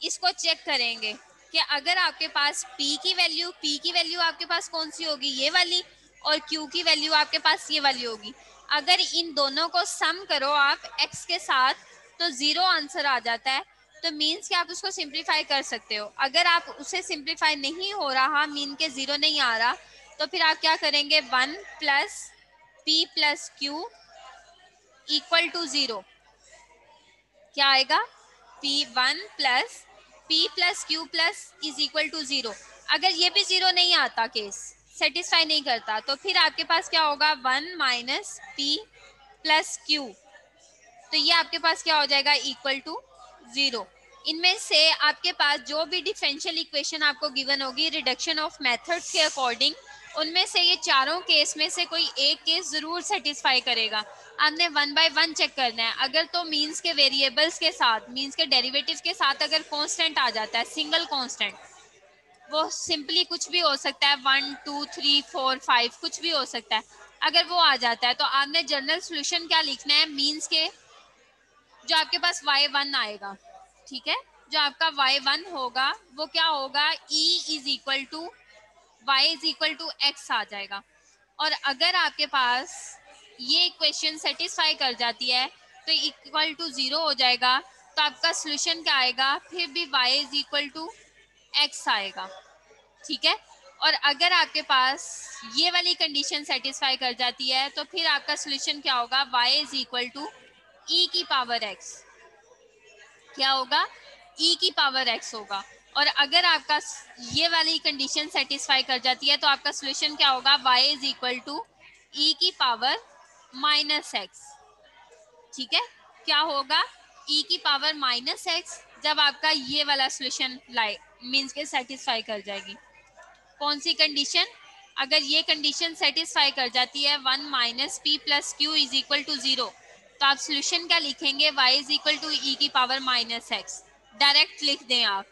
इसको चेक करेंगे कि अगर आपके पास p की वैल्यू आपके पास कौन सी होगी, ये वाली, और q की वैल्यू आपके पास ये वाली होगी। अगर इन दोनों को सम करो आप x के साथ तो 0 आंसर आ जाता है, तो मीन्स कि आप उसको सिंप्लीफाई कर सकते हो। अगर आप उसे सिंप्लीफाई नहीं हो रहा, मीन के 0 नहीं आ रहा, तो फिर आप क्या करेंगे, 1 plus p plus q equal to 0, क्या आएगा, p1 plus p plus q plus is equal to 0। अगर ये भी 0 नहीं आता, केस सेटिस्फाई नहीं करता, तो फिर आपके पास क्या होगा, 1 माइनस p प्लस q, तो ये आपके पास क्या हो जाएगा, इक्वल टू 0। इनमें से आपके पास जो भी डिफरेंशियल इक्वेशन आपको गिवन होगी रिडक्शन ऑफ मेथड्स के अकॉर्डिंग, उनमें से ये चारों केस में से कोई एक केस जरूर सेटिस्फाई करेगा। आपने 1 बाय 1 चेक करना है। अगर तो मींस के वेरिएबल्स के साथ, मींस के डेरिवेटिव के साथ अगर कांस्टेंट आ जाता है, सिंगल कांस्टेंट, वो सिंपली कुछ भी हो सकता है, 1 2 3 4 5 कुछ भी हो सकता है। अगर वो आ जाता है तो आपने जनरल सॉल्यूशन क्या लिखना है, मींस के जो आपके पास y1 आएगा, ठीक है, जो आपका y1 होगा वो क्या होगा, e is equal to y is equal to x आ जाएगा। और अगर आपके पास ये इक्वेशन सेटिस्फाई कर जाती है तो इक्वल टू 0 हो जाएगा, तो आपका सॉल्यूशन क्या आएगा, फिर भी y is equal to x आएगा। ठीक है, और अगर आपके पास ये वाली कंडीशन सेटिस्फाई कर जाती है तो फिर आपका सॉल्यूशन क्या होगा, y is equal to e की पावर x, क्या होगा, e की पावर x होगा। और अगर आपका ये वाली कंडीशन सेटिस्फाई कर जाती है तो आपका सॉल्यूशन क्या होगा, y is equal to e की पावर माइनस x। ठीक है, क्या होगा, e की पावर माइनस एक्स जब आपका ये वाला सोल्यूशन मीन्स के सेटिस्फाई कर जाएगी। कौन सी कंडीशन? अगर ये कंडीशन सेटिस्फाई कर जाती है 1 minus p plus q is equal to 0, तो आप सोल्यूशन क्या लिखेंगे? y is equal to e की पावर माइनस एक्स, डायरेक्ट लिख दें आप।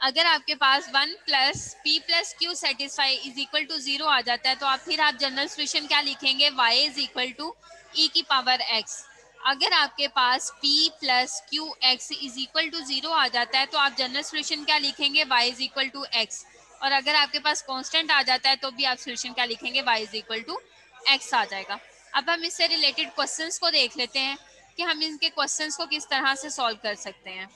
अगर आपके पास 1 plus p plus q satisfy is equal to 0 आ जाता है तो आप फिर आप जनरल सोल्यूशन क्या लिखेंगे? y is equal to e की पावर x। अगर आपके पास p plus q x is equal to 0 आ जाता है तो आप जनरल सोल्यूशन क्या लिखेंगे? y is equal to x। और अगर आपके पास कांस्टेंट आ जाता है तो भी आप सोल्यूशन क्या लिखेंगे? y is equal to x आ जाएगा। अब हम इससे रिलेटेड क्वेश्चंस को देख लेते हैं कि हम इनके क्वेश्चंस को किस तरह से सॉल्व कर सकते हैं।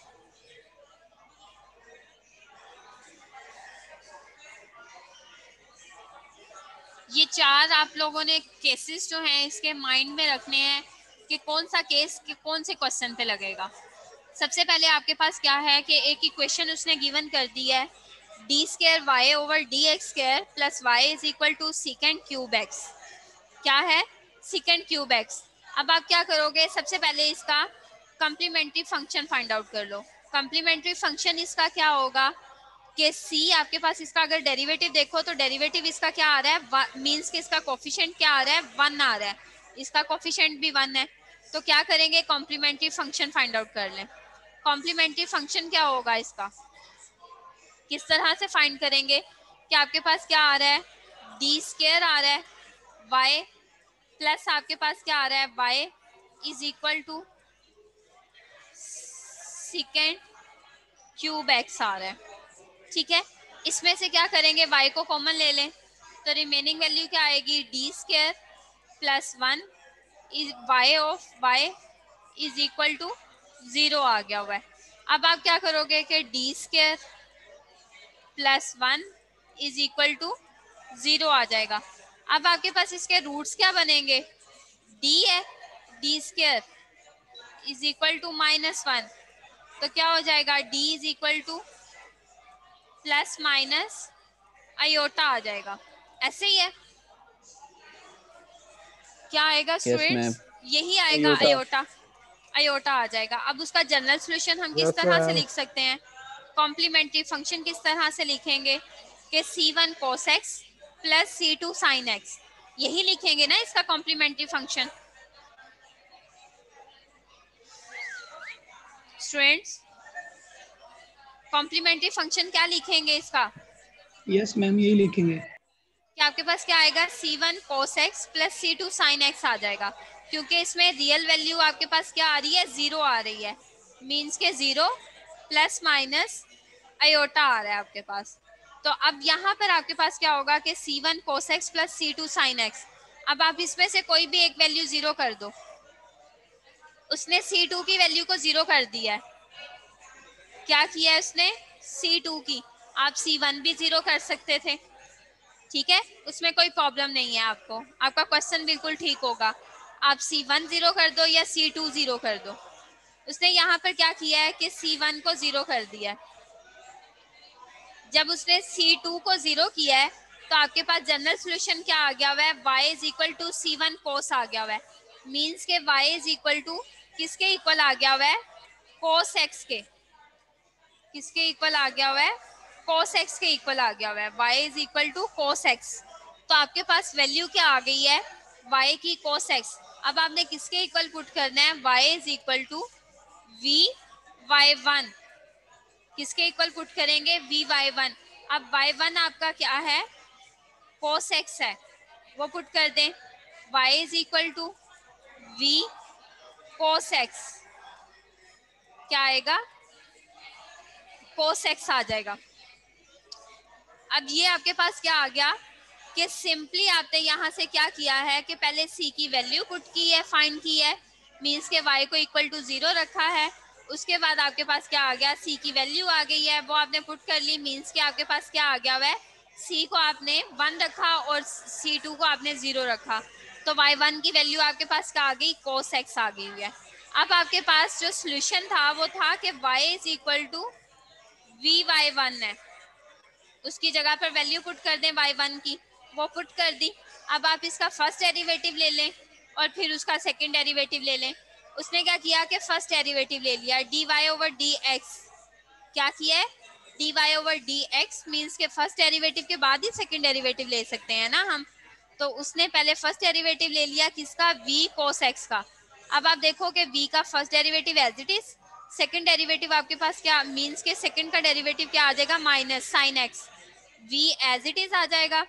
ये 4 आप लोगों ने केसेस जो हैं इसके माइंड में रखने हैं कि कौन सा केस कौन से क्वेश्चन पे लगेगा। सबसे पहले आपके पास क्या है कि एक इक्वेशन उसने गिवन कर दी है, d square y over d x square plus y is equal to second cube x. क्या है? Secant cube x. अब आप क्या करोगे? सबसे पहले इसका कम्प्लीमेंट्री फंक्शन फाइंड आउट कर लो। कम्प्लीमेंट्री फंक्शन इसका क्या होगा कि सी आपके पास इसका अगर डेरिवेटिव देखो तो डेरिवेटिव इसका क्या आ रहा है? मींस कि इसका कोफिशिएंट क्या आ रहा है? 1 आ रहा है। इसका कोफिशिएंट भी 1 है। तो क्या करेंगे? कॉम्प्लीमेंट्री फंक्शन फाइंड आउट कर लें। कॉम्प्लीमेंट्री फंक्शन क्या होगा इसका? किस तरह से फाइंड करेंगे कि आपके पास क्या आ रहा है? डी स्क्वायर आ रहा है वाई प्लस आपके पास क्या आ रहा है? Y is equal to second cube x आ रहा है। ठीक है, इसमें से क्या करेंगे? y को कॉमन ले लें तो रिमेनिंग वैल्यू क्या आएगी? D square plus 1 is y of y is equal to 0 आ गया हुआ है। अब आप क्या करोगे कि d square plus 1 is equal to 0 आ जाएगा। अब आपके पास इसके रूट्स क्या बनेंगे? d है, d square is equal to -1, तो क्या हो जाएगा? d is equal to plus minus iota आ जाएगा। ऐसे ही है, क्या आएगा स्टूडेंट्स? यही आएगा, आयोटा। आयोटा आ जाएगा। अब उसका जनरल सॉल्यूशन हम किस तरह से लिख सकते हैं? कॉम्प्लीमेंट्री फंक्शन किस तरह से लिखेंगे कि c1 cos x प्लस c2 sin x, यही लिखेंगे ना इसका complementary function. Students complementary function क्या लिखेंगे इसका? यस मैम, यही लिखेंगे। कि आपके पास क्या आएगा? c1 cos x प्लस c2 sin x आ जाएगा, क्योंकि इसमें रियल वैल्यू आपके पास क्या आ रही है? 0 आ रही है। मीन्स के 0 प्लस माइनस आयोटा आ रहा है आपके पास। तो अब यहाँ पर आपके पास क्या होगा कि c1 cos x प्लस c2 sin x। अब आप इसमें से कोई भी एक वैल्यू 0 कर दो। उसने c2 की वैल्यू को 0 कर दिया है। क्या किया है उसने? c2 की। आप c1 भी 0 कर सकते थे, ठीक है, उसमें कोई प्रॉब्लम नहीं है। आपको आपका क्वेश्चन बिल्कुल ठीक होगा। आप c1 0 कर दो या c2 0 कर दो। उसने यहाँ पर क्या किया है कि c1 को 0 कर दिया है। जब उसने c2 को 0 किया है तो आपके पास जनरल सॉल्यूशन क्या आ गया हुआ है? y is equal to c1 cos आ गया हुआ है। मीन्स के y इज इक्वल टू किसके इक्वल आ गया हुआ है? cos x के। किसके इक्वल आ गया हुआ है? cos x के इक्वल आ गया हुआ है। y is equal to cos x। तो आपके पास वैल्यू क्या आ गई है? y की cos x। अब आपने किसके इक्वल पुट करना है? y is equal to vy1। किसके इक्वल पुट करेंगे? vy1। अब y1 आपका क्या है? cos x है, वो पुट कर दें। y is equal to v cos x, क्या आएगा? cos x आ जाएगा। अब ये आपके पास क्या आ गया कि सिंपली आपने यहाँ से क्या किया है कि पहले c की वैल्यू पुट की है, फाइंड की है, मीन्स के y को इक्वल टू 0 रखा है। उसके बाद आपके पास क्या आ गया? c की वैल्यू आ गई है, वो आपने पुट कर ली। मीन्स के आपके पास क्या आ गया हुआ है? c को आपने 1 रखा और c2 को आपने 0 रखा, तो y1 की वैल्यू आपके पास क्या आ गई? cos x आ गई हुई है। अब आपके पास जो सोल्यूशन था वो था कि y is equal to vy1 है, उसकी जगह पर वैल्यू पुट कर दें y1 की, वो पुट कर दी। अब आप इसका फर्स्ट डेरिवेटिव ले लें और फिर उसका सेकंड डेरिवेटिव ले लें। उसने क्या किया कि फर्स्ट डेरिवेटिव ले लिया, d y over d x. क्या किया है, d y over d x means के फर्स्ट डेरिवेटिव के बाद ही सेकंड डेरिवेटिव ले सकते हैं ना हम। तो उसने पहले फर्स्ट डेरिवेटिव ले लिया किसका, v cos x का। अब आप देखो कि v का first derivative as it is, second derivative आपके पास क्या मीन्स के सेकंड का डेरिवेटिव क्या आ जाएगा, minus sine x, v as it is आ जाएगा।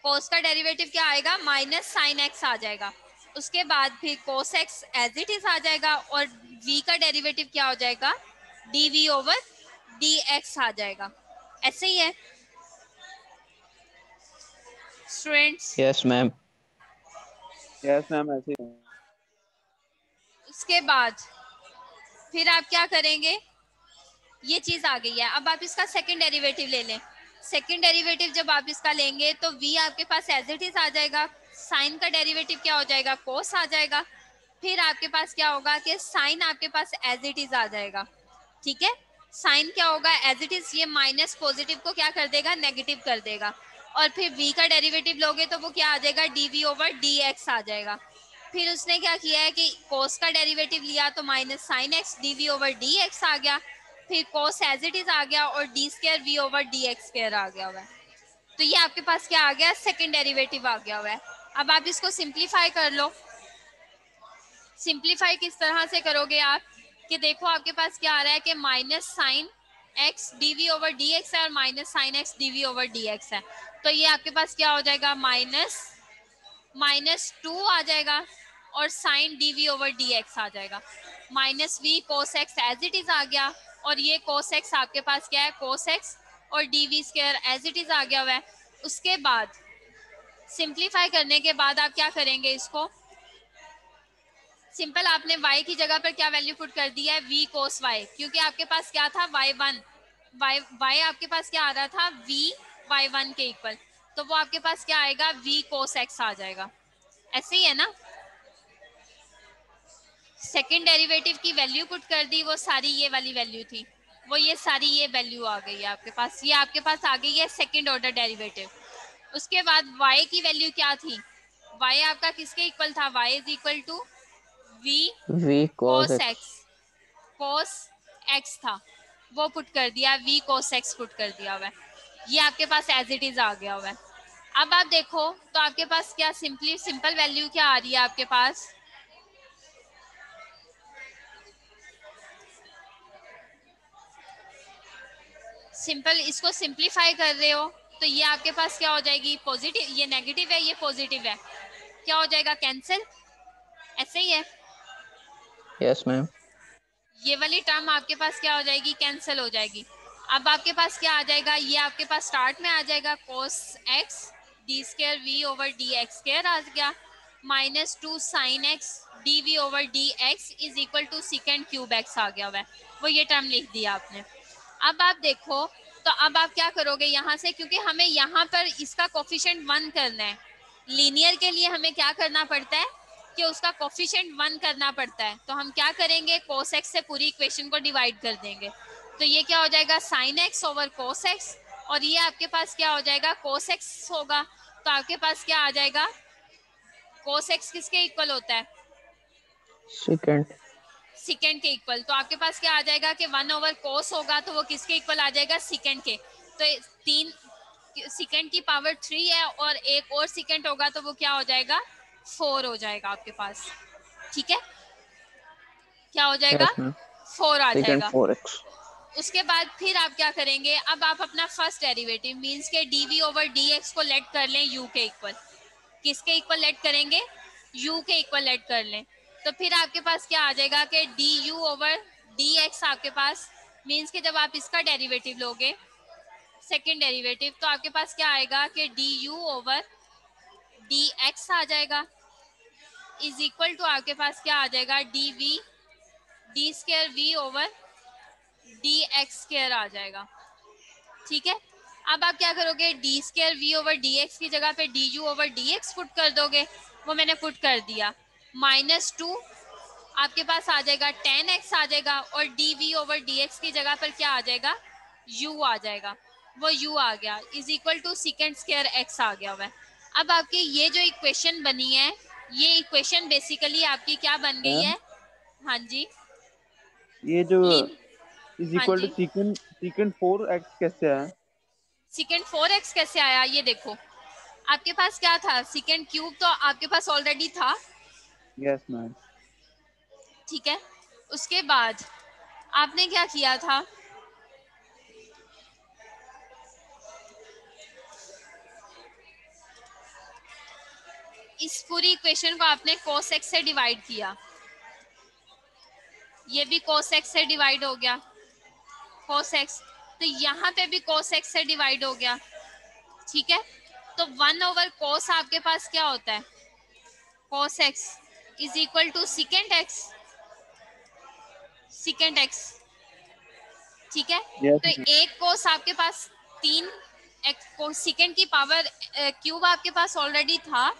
cos का डेरिवेटिव क्या आएगा, माइनस साइन x आ जाएगा। उसके बाद फिर cos x as it is आ जाएगा और v का डेरिवेटिव क्या हो जाएगा, dv ओवर dx आ जाएगा। ऐसे ही है students? Yes ma'am. Yes ma'am ऐसे ही। उसके बाद फिर आप क्या करेंगे, ये चीज आ गई है। अब आप इसका सेकंड डेरिवेटिव ले लें। सेकंड डेरिवेटिव जब आप इसका लेंगे तो v आपके पास एज इट इज आ जाएगा, साइन का डेरिवेटिव क्या हो जाएगा, cos आ जाएगा। फिर आपके पास क्या होगा कि साइन आपके पास एज इट इज आ जाएगा, ठीक है। साइन क्या होगा, एज इट इज ये माइनस पॉजिटिव को क्या कर देगा, नेगेटिव कर देगा। और फिर v का डेरिवेटिव लोगे तो वो क्या आ जाएगा, dv ओवर dx आ जाएगा। फिर उसने क्या किया है कि cos का डेरिवेटिव लिया तो minus sine x dv over dx आ गया। फिर cos एज इट इज आ गया और d square v over dx square आ गया हुआ है। तो ये आपके पास क्या आ गया, सेकंड डेरिवेटिव आ गया हुआ है। अब आप इसको सिंप्लीफाई कर लो। सिंप्लीफाई किस तरह से करोगे आप कि देखो आपके पास क्या आ रहा है कि minus sine x dv over dx है और minus sine x dv over dx है। तो ये आपके पास क्या हो जाएगा, माइनस 2 आ जाएगा और साइन dv ओवर dx आ जाएगा। Minus v cos x as it is आ गया और ये cos x आपके पास क्या है, cos x और dv square as it is आ गया हुआ है। उसके बाद सिंप्लीफाई करने के बाद आप क्या करेंगे, इसको सिंपल आपने y की जगह पर क्या वैल्यू पुट कर दिया है, v cos y, क्योंकि आपके पास क्या था y1, y आपके पास क्या आ रहा था, v y1 के इक्वल, तो वो आपके पास क्या आएगा, v cos x आ जाएगा। ऐसे ही है ना। सेकंड डेरिवेटिव की वैल्यू पुट कर दी, वो सारी ये वाली वैल्यू थी, वो ये सारी ये वैल्यू आ गई है आपके पास, ये आपके पास आ गई है सेकंड ऑर्डर डेरिवेटिव। उसके बाद y की वैल्यू क्या थी, y आपका किसके इक्वल था, y is equal to v cos x था, वो पुट कर दिया, v cos x पुट कर दिया हुआ है। ये आपके पास एज इट इज आ गया हुआ है। अब आप देखो तो आपके पास क्या सिंपल वैल्यू क्या आ रही है आपके पास, सिंपल इसको सिंप्लीफाई कर रहे हो तो ये आपके पास क्या हो जाएगी, पॉजिटिव, ये नेगेटिव है ये पॉजिटिव है, क्या हो जाएगा, कैंसिल। ऐसे ही है। Yes ma'am. ये वाली टर्म आपके पास क्या हो जाएगी, कैंसिल हो जाएगी। अब आपके पास क्या आ जाएगा, ये आपके पास स्टार्ट में आ जाएगा cos x d square v over d x square आ गया, minus 2 sine x dv over d x is equal to second cube x आ गया हुआ है, वो ये टर्म लिख दिया आपने। अब आप देखो तो अब आप क्या करोगे यहाँ से, क्योंकि हमें यहाँ पर इसका कोफिशिएंट 1 करना है, लीनियर के लिए हमें क्या करना पड़ता है कि उसका कोफिशिएंट 1 करना पड़ता है। तो हम क्या करेंगे, cos x से पूरी इक्वेशन को डिवाइड कर देंगे, तो ये क्या हो जाएगा, sin x over cos x, और ये आपके पास क्या हो जाएगा, cos x होगा। तो आपके पास क्या आ जाएगा, cos x किसके इक्वल होता है, सेकेंड के इक्वल। तो आपके पास क्या आ जाएगा कि 1 ओवर cos होगा तो वो किसके इक्वल आ जाएगा, सेकेंड के। तो 3 सेकेंड की पावर 3 है और एक और सेकेंड होगा तो वो क्या हो जाएगा, 4 हो जाएगा आपके पास, ठीक है। क्या हो जाएगा, 4 आ जाएगा। 4x। उसके बाद फिर आप क्या करेंगे, अब आप अपना फर्स्ट डेरिवेटिव मींस के dv ओवर dx को लेट कर लें u के इक्वल। किसके इक्वल लेट करेंगे, u के इक्वल लेट कर लें। तो फिर आपके पास क्या आ जाएगा कि du ओवर dx आपके पास मींस के जब आप इसका डेरिवेटिव लोगे सेकंड डेरिवेटिव, तो आपके पास क्या आएगा कि du ओवर dx आ जाएगा इज इक्वल टू आपके पास क्या आ जाएगा, dv d square v over d x square आ जाएगा, ठीक है। अब आप क्या करोगे, d square v over d x की जगह पे d u over d x put कर दोगे, वो मैंने पुट कर दिया। माइनस 2 आपके पास आ जाएगा, 10x आ जाएगा और d v over d x की जगह पर क्या आ जाएगा, u आ जाएगा, वो u आ गया is equal to secant square x आ गया हुआ है। अब आपकी ये जो इक्वेशन बनी है ये इक्वेशन बेसिकली आपकी क्या बन गई है? हाँ जी, ये जो लीन, इज हाँ इक्वल टू जी, सीकेंट सीकेंट 4x कैसे है? सेकेंड 4x कैसे आया? ये देखो, आपके पास क्या था? सेकेंड क्यूब तो आपके पास ऑलरेडी था, यस मैम। ठीक है। उसके बाद आपने क्या किया था? इस पूरी इक्वेशन को आपने cos x से डिवाइड किया, ये भी cos x से डिवाइड हो गया, cos x, तो यहाँ पे भी cos x से डिवाइड हो गया, ठीक है। तो 1/cos आपके पास क्या होता है? cos x is equal to secant x, ठीक है। यस तो एक cos आपके पास 3 सेकेंड की पावर क्यूब आपके पास ऑलरेडी था,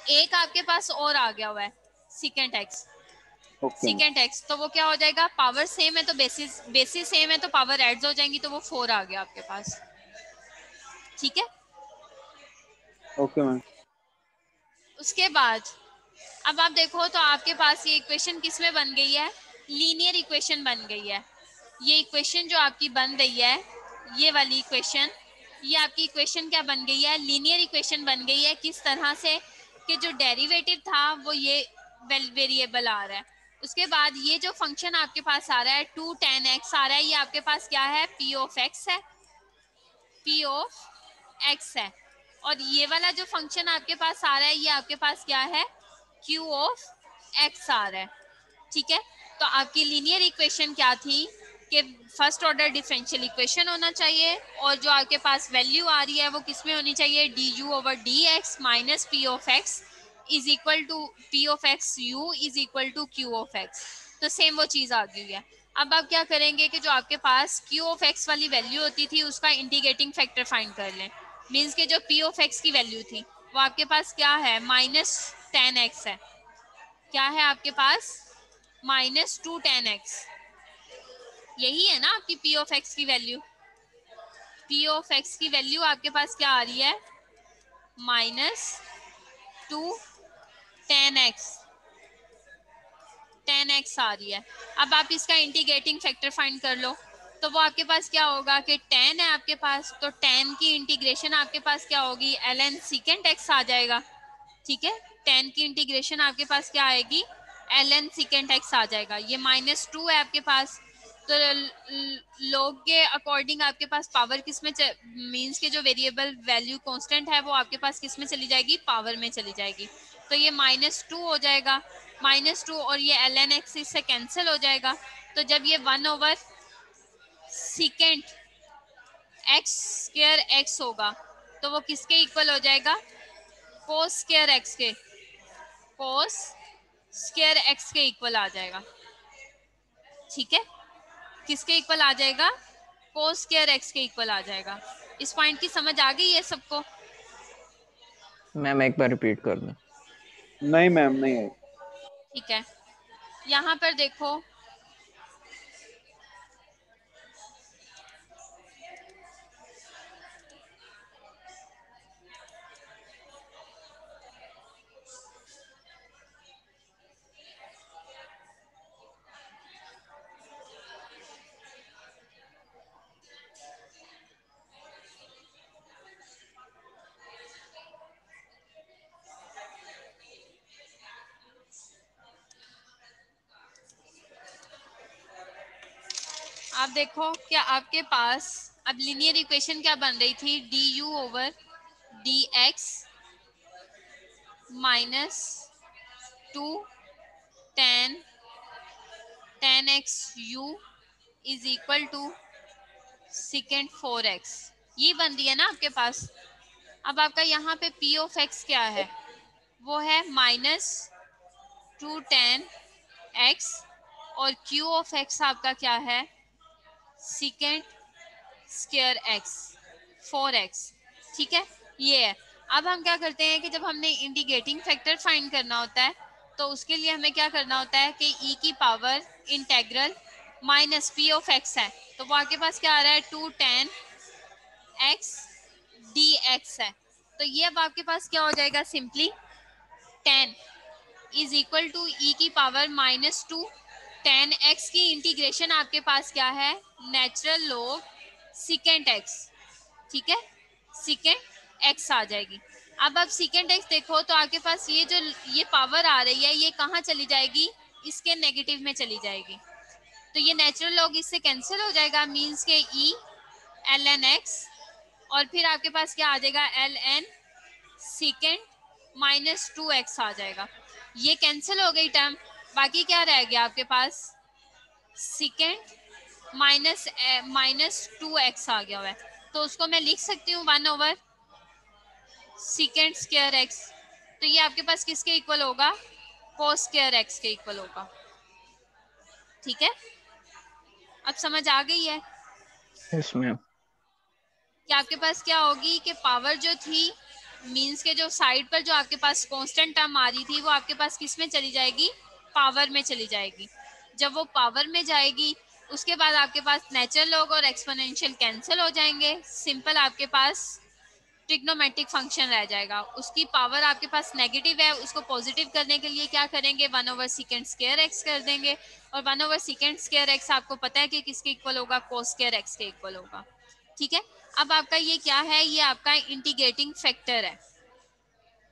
एक आपके पास और आ गया हुआ है secant x, okay ma'am. secant x, तो वो क्या हो जाएगा? पावर सेम है तो बेसिस सेम है तो पावर एड्स हो जाएंगी, तो वो 4 आ गया आपके पास, ठीक है। Okay ma'am. उसके बाद अब आप देखो तो आपके पास ये इक्वेशन किस में बन गई है? लीनियर इक्वेशन बन गई है। ये इक्वेशन जो आपकी बन रही है, ये वाली इक्वेशन, ये आपकी इक्वेशन क्या बन गई है? लीनियर इक्वेशन बन गई है। किस तरह से कि जो डेरिवेटिव था वो ये वेरिएबल आ रहा है, उसके बाद ये जो फंक्शन आपके पास आ रहा है 2 tan x आ रहा है, ये आपके पास क्या है? p of x है, p of x है। और ये वाला जो फंक्शन आपके पास आ रहा है, ये आपके पास क्या है? q of x आ रहा है, ठीक है। तो आपकी लीनियर इक्वेशन क्या थी कि फर्स्ट ऑर्डर डिफरेंशियल इक्वेशन होना चाहिए, और जो आपके पास वैल्यू आ रही है वो किस में होनी चाहिए? du/dx minus p of x is equal to p of x u is equal to q of x। तो सेम वो चीज़ आ गई है। अब आप क्या करेंगे कि जो आपके पास q of x वाली वैल्यू होती थी उसका इंटीग्रेटिंग फैक्टर फाइंड कर लें। मीन्स के जो p of x की वैल्यू थी वो आपके पास क्या है? -tan x है। क्या है आपके पास? -2 tan x, यही है ना आपकी p of x की वैल्यू। p of x की वैल्यू आपके पास क्या आ रही है? -2 tan x आ रही है। अब आप इसका इंटीग्रेटिंग फैक्टर फाइंड कर लो, तो वो आपके पास क्या होगा कि tan है आपके पास, तो tan की इंटीग्रेशन आपके पास क्या होगी? ln secant x आ जाएगा, ठीक है। tan की इंटीग्रेशन आपके पास क्या आएगी? ln secant x आ जाएगा। ये -2 है आपके पास, तो log के अकॉर्डिंग आपके पास पावर किस में मींस के जो वेरिएबल वैल्यू कांस्टेंट है वो आपके पास किस में चली जाएगी? पावर में चली जाएगी। तो ये -2 हो जाएगा, -2, और ये ln x इससे कैंसिल हो जाएगा। तो जब ये 1/secant x² होगा तो वो किसके इक्वल हो जाएगा? cos² x के, cos² x के इक्वल आ जाएगा, ठीक है। किसके इक्वल आ जाएगा? cos² x के इक्वल आ जाएगा। इस पॉइंट की समझ आ गई है सबको? मैम एक बार रिपीट कर दो। नहीं मैम, नहीं है। ठीक है, यहाँ पर देखो, आप देखो क्या आपके पास अब लीनियर इक्वेशन क्या बन रही थी? du/dx -2 tan x u is equal to secant 4x, ये बन रही है ना आपके पास। अब आपका यहाँ पे p of x क्या है? वो है -2 tan x, और q of x आपका क्या है? secant² x 4x, ठीक है, ये है। अब हम क्या करते हैं कि जब हमने इंटीग्रेटिंग फैक्टर फाइंड करना होता है तो उसके लिए हमें क्या करना होता है कि e की power integral minus p of x है, तो वो आपके पास क्या आ रहा है? 2 tan x dx है। तो ये अब आपके पास क्या हो जाएगा? Simply tan is equal to e की पावर -2 tan x की इंटीग्रेशन आपके पास क्या है, नेचुरल लॉग सेकेंड x, ठीक है, सेकेंड x आ जाएगी। अब आप सेकेंड x देखो तो आपके पास ये जो ये पावर आ रही है ये कहाँ चली जाएगी, इसके नेगेटिव में चली जाएगी, तो ये नेचुरल लॉग इससे कैंसिल हो जाएगा, मीन्स के e ln x और फिर आपके पास क्या आ जाएगा ln सेकेंड -2x आ जाएगा। ये कैंसिल हो गई टर्म, बाकी क्या रह गया आपके पास, सेकेंड -2x आ गया हुआ है, तो उसको मैं लिख सकती हूँ 1/2 x, तो ये आपके पास किसके इक्वल होगा, cos स्क्वायर x के इक्वल होगा। ठीक है, अब समझ आ गई है यस मैम। कि आपके पास क्या होगी कि पावर जो थी मींस के जो साइड पर जो आपके पास कांस्टेंट टर्म आ रही थी वो आपके पास किस में चली जाएगी, पावर में चली जाएगी। जब वो पावर में जाएगी उसके बाद आपके पास नेचुरल लॉग और एक्सपोनेंशियल कैंसिल हो जाएंगे, सिंपल आपके पास ट्रिग्नोमेट्रिक फंक्शन रह जाएगा। उसकी पावर आपके पास नेगेटिव है, उसको पॉजिटिव करने के लिए क्या करेंगे, 1/सेकेंड स्क्वायर x कर देंगे, और 1/सेकेंड स्क्वायर x आपको पता है कि किसके इक्वल होगा, cos स्क्वायर x के इक्वल होगा। ठीक है, अब आपका ये क्या है, ये आपका इंटीग्रेटिंग फैक्टर है।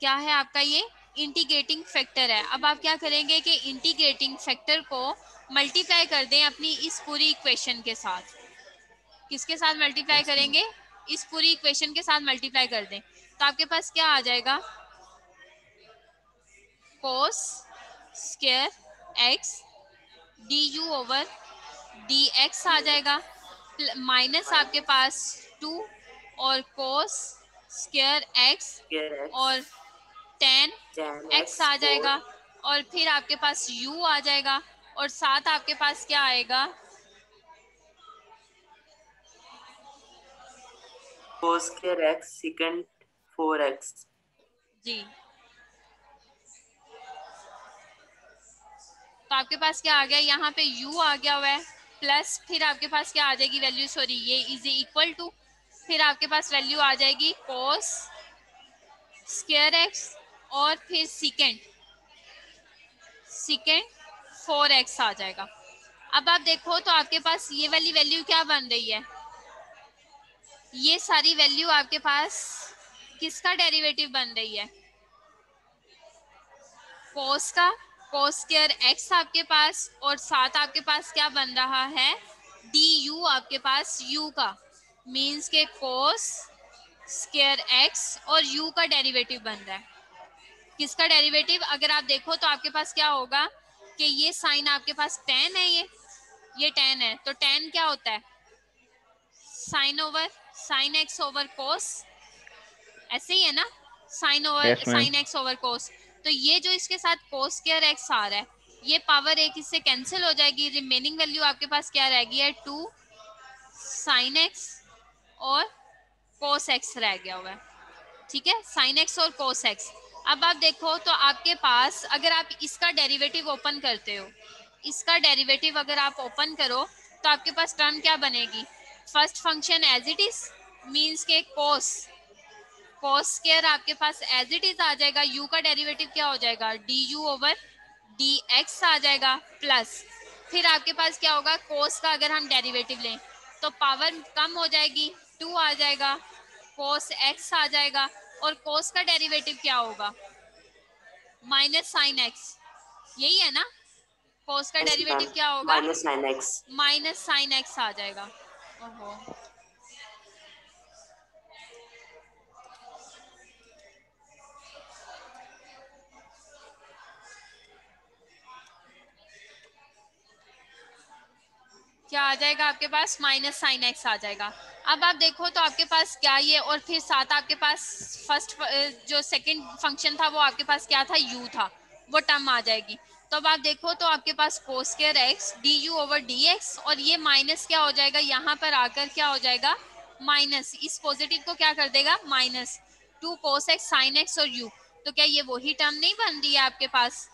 क्या है आपका ये इंटीग्रेटिंग फैक्टर है। अब आप क्या करेंगे कि इंटीग्रेटिंग फैक्टर को मल्टीप्लाई कर दें अपनी इस पूरी इक्वेशन के साथ। किसके साथ मल्टीप्लाई करेंगे, इस पूरी इक्वेशन के साथ मल्टीप्लाई कर दें, तो आपके पास क्या आ जाएगा, cos स्क्वायर x du/dx आ जाएगा, माइनस आपके पास 2 और cos स्क्वायर x और tan x आ जाएगा, और फिर आपके पास u आ जाएगा, और साथ आपके पास क्या आएगा, cos square x secant 4x जी। तो आपके पास क्या आ गया, यहाँ पे u आ गया हुआ है, प्लस फिर आपके पास क्या आ जाएगी वैल्यू, सॉरी ये इज इक्वल टू, फिर आपके पास वैल्यू आ जाएगी cos स्क्वायर x और फिर सेकेंड 4x आ जाएगा। अब आप देखो तो आपके पास ये वाली वैल्यू क्या बन रही है, ये सारी वैल्यू आपके पास किसका डेरिवेटिव बन रही है, cos का, cos स्क्वायर x आपके पास, और साथ आपके पास क्या बन रहा है, du आपके पास u का, मींस के cos स्क्वायर x और u का डेरिवेटिव बन रहा है। किसका डेरिवेटिव, अगर आप देखो तो आपके पास क्या होगा कि ये साइन आपके पास tan है, ये tan है, तो tan क्या होता है, साइन x ओवर cos, ऐसे ही है ना, साइन x ओवर cos, तो ये जो इसके साथ cos स्क्वायर x आ रहा है ये पावर एक इससे कैंसिल हो जाएगी, रिमेनिंग वैल्यू आपके पास क्या रहेगी है, 2 साइन x और cos x रह गया हुआ है। ठीक है, साइन x और cos x। अब आप देखो तो आपके पास अगर आप इसका डेरिवेटिव ओपन करते हो, इसका डेरिवेटिव अगर आप ओपन करो तो आपके पास टर्म क्या बनेगी, first function as it is, means के cos स्क्वायर आपके पास एज इट इज आ जाएगा, u का डेरिवेटिव क्या हो जाएगा, du/dx आ जाएगा, प्लस फिर आपके पास क्या होगा, cos का अगर हम डेरिवेटिव लें तो पावर कम हो जाएगी, 2 आ जाएगा, cos x आ जाएगा, और cos का डेरिवेटिव क्या होगा, माइनस साइन x, यही है ना, cos का डेरिवेटिव क्या होगा, माइनस साइन x आ जाएगा। ओहो, क्या आ जाएगा आपके पास, माइनस साइन x आ जाएगा। अब आप देखो तो आपके पास क्या ये, और फिर साथ आपके पास फर्स्ट जो सेकंड फंक्शन था वो आपके पास क्या था, u था, वो टर्म आ जाएगी। तो अब आप देखो तो आपके पास cos स्क्वायर x du/dx, और ये माइनस क्या हो जाएगा, यहाँ पर आकर क्या हो जाएगा, माइनस, इस पॉजिटिव को क्या कर देगा, minus 2 cos x sin x और u, तो क्या ये वही टर्म नहीं बन रही है आपके पास,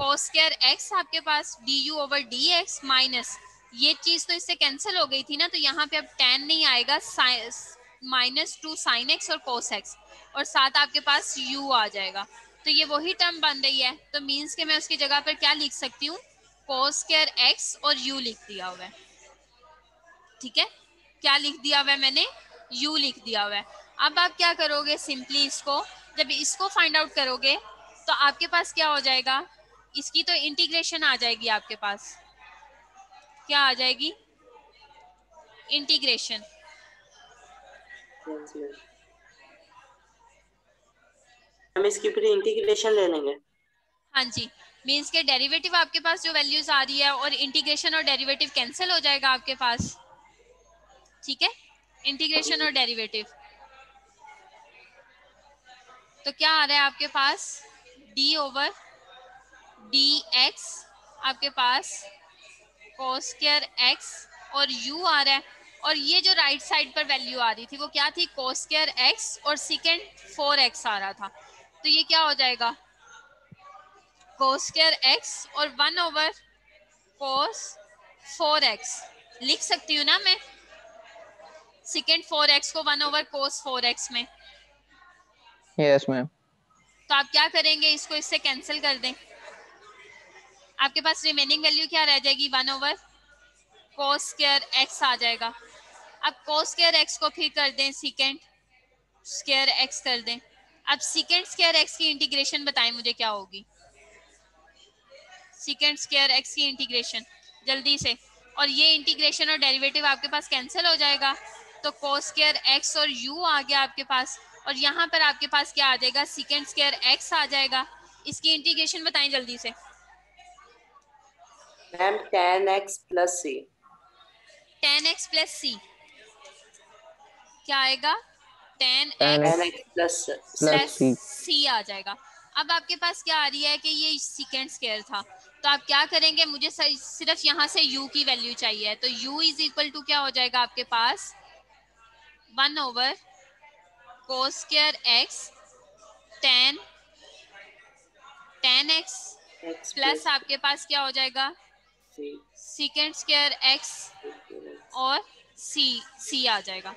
cos स्क्वायर x आपके पास du/dx माइनस, ये चीज तो इससे कैंसिल हो गई थी ना, तो यहाँ पे अब tan नहीं आएगा, -2 sin x और cos x, और साथ आपके पास u आ जाएगा। तो ये वही टर्म बन रही है, तो मीन्स के मैं उसकी जगह पर क्या लिख सकती हूँ, cos स्क्वायर x और u लिख दिया हुआ है। ठीक है, क्या लिख दिया हुआ है मैंने, u लिख दिया हुआ है। अब आप क्या करोगे, सिंपली इसको जब इसको फाइंड आउट करोगे तो आपके पास क्या हो जाएगा, इसकी तो इंटीग्रेशन आ जाएगी आपके पास, क्या आ जाएगी, इंटीग्रेशन। हम इसकी पूरी इंटीग्रेशन ले लेंगे। हाँ जी, मीन्स के डेरिवेटिव आपके पास जो वैल्यूज आ रही है और इंटीग्रेशन और डेरिवेटिव कैंसिल हो जाएगा आपके पास। ठीक है, इंटीग्रेशन और डेरिवेटिव, तो क्या आ रहा है आपके पास, d ओवर dx आपके पास cos स्क्वायर x और u आ रहा है, और ये जो राइट साइड पर वैल्यू आ रही थी वो क्या थी, cos स्क्वायर x और सेकेंड 4x आ रहा था, तो ये क्या हो जाएगा, cos स्क्वायर x और 1 ओवर cos 4x लिख सकती हूँ ना मैं, सेकेंड 4x को 1 ओवर cos 4x में। Yes ma'am. तो आप क्या करेंगे, इसको इससे कैंसिल कर दें, आपके पास रिमेनिंग वैल्यू क्या रह जाएगी, 1 ओवर cos स्क्वायर x आ जाएगा। अब cos स्क्वायर x को फिर कर दें सेकेंड स्क्वायर x कर दें। अब सेकेंड स्क्वायर x की इंटीग्रेशन बताएं मुझे क्या होगी, सेकेंड स्क्वायर x की इंटीग्रेशन जल्दी से, और ये इंटीग्रेशन और डेरिवेटिव आपके पास कैंसिल हो जाएगा, तो cos स्क्वायर x और u आ गया आपके पास, और यहाँ पर आपके पास क्या आ जाएगा, सेकेंड स्क्वायर x आ जाएगा। इसकी इंटीग्रेशन बताएं जल्दी से। Ma'am tan x plus c, tan x plus c क्या आएगा, tan tan x x plus plus c। C आ जाएगा। अब आपके पास क्या आ रही है कि ये सेकेंड स्क्वायर था, तो आप क्या करेंगे, मुझे सिर्फ यहाँ से u की वैल्यू चाहिए, तो u इज इक्वल टू क्या हो जाएगा आपके पास, 1 over cos square x tan x plus आपके पास क्या हो जाएगा, सेकेंड स्क्वायर x और c आ जाएगा।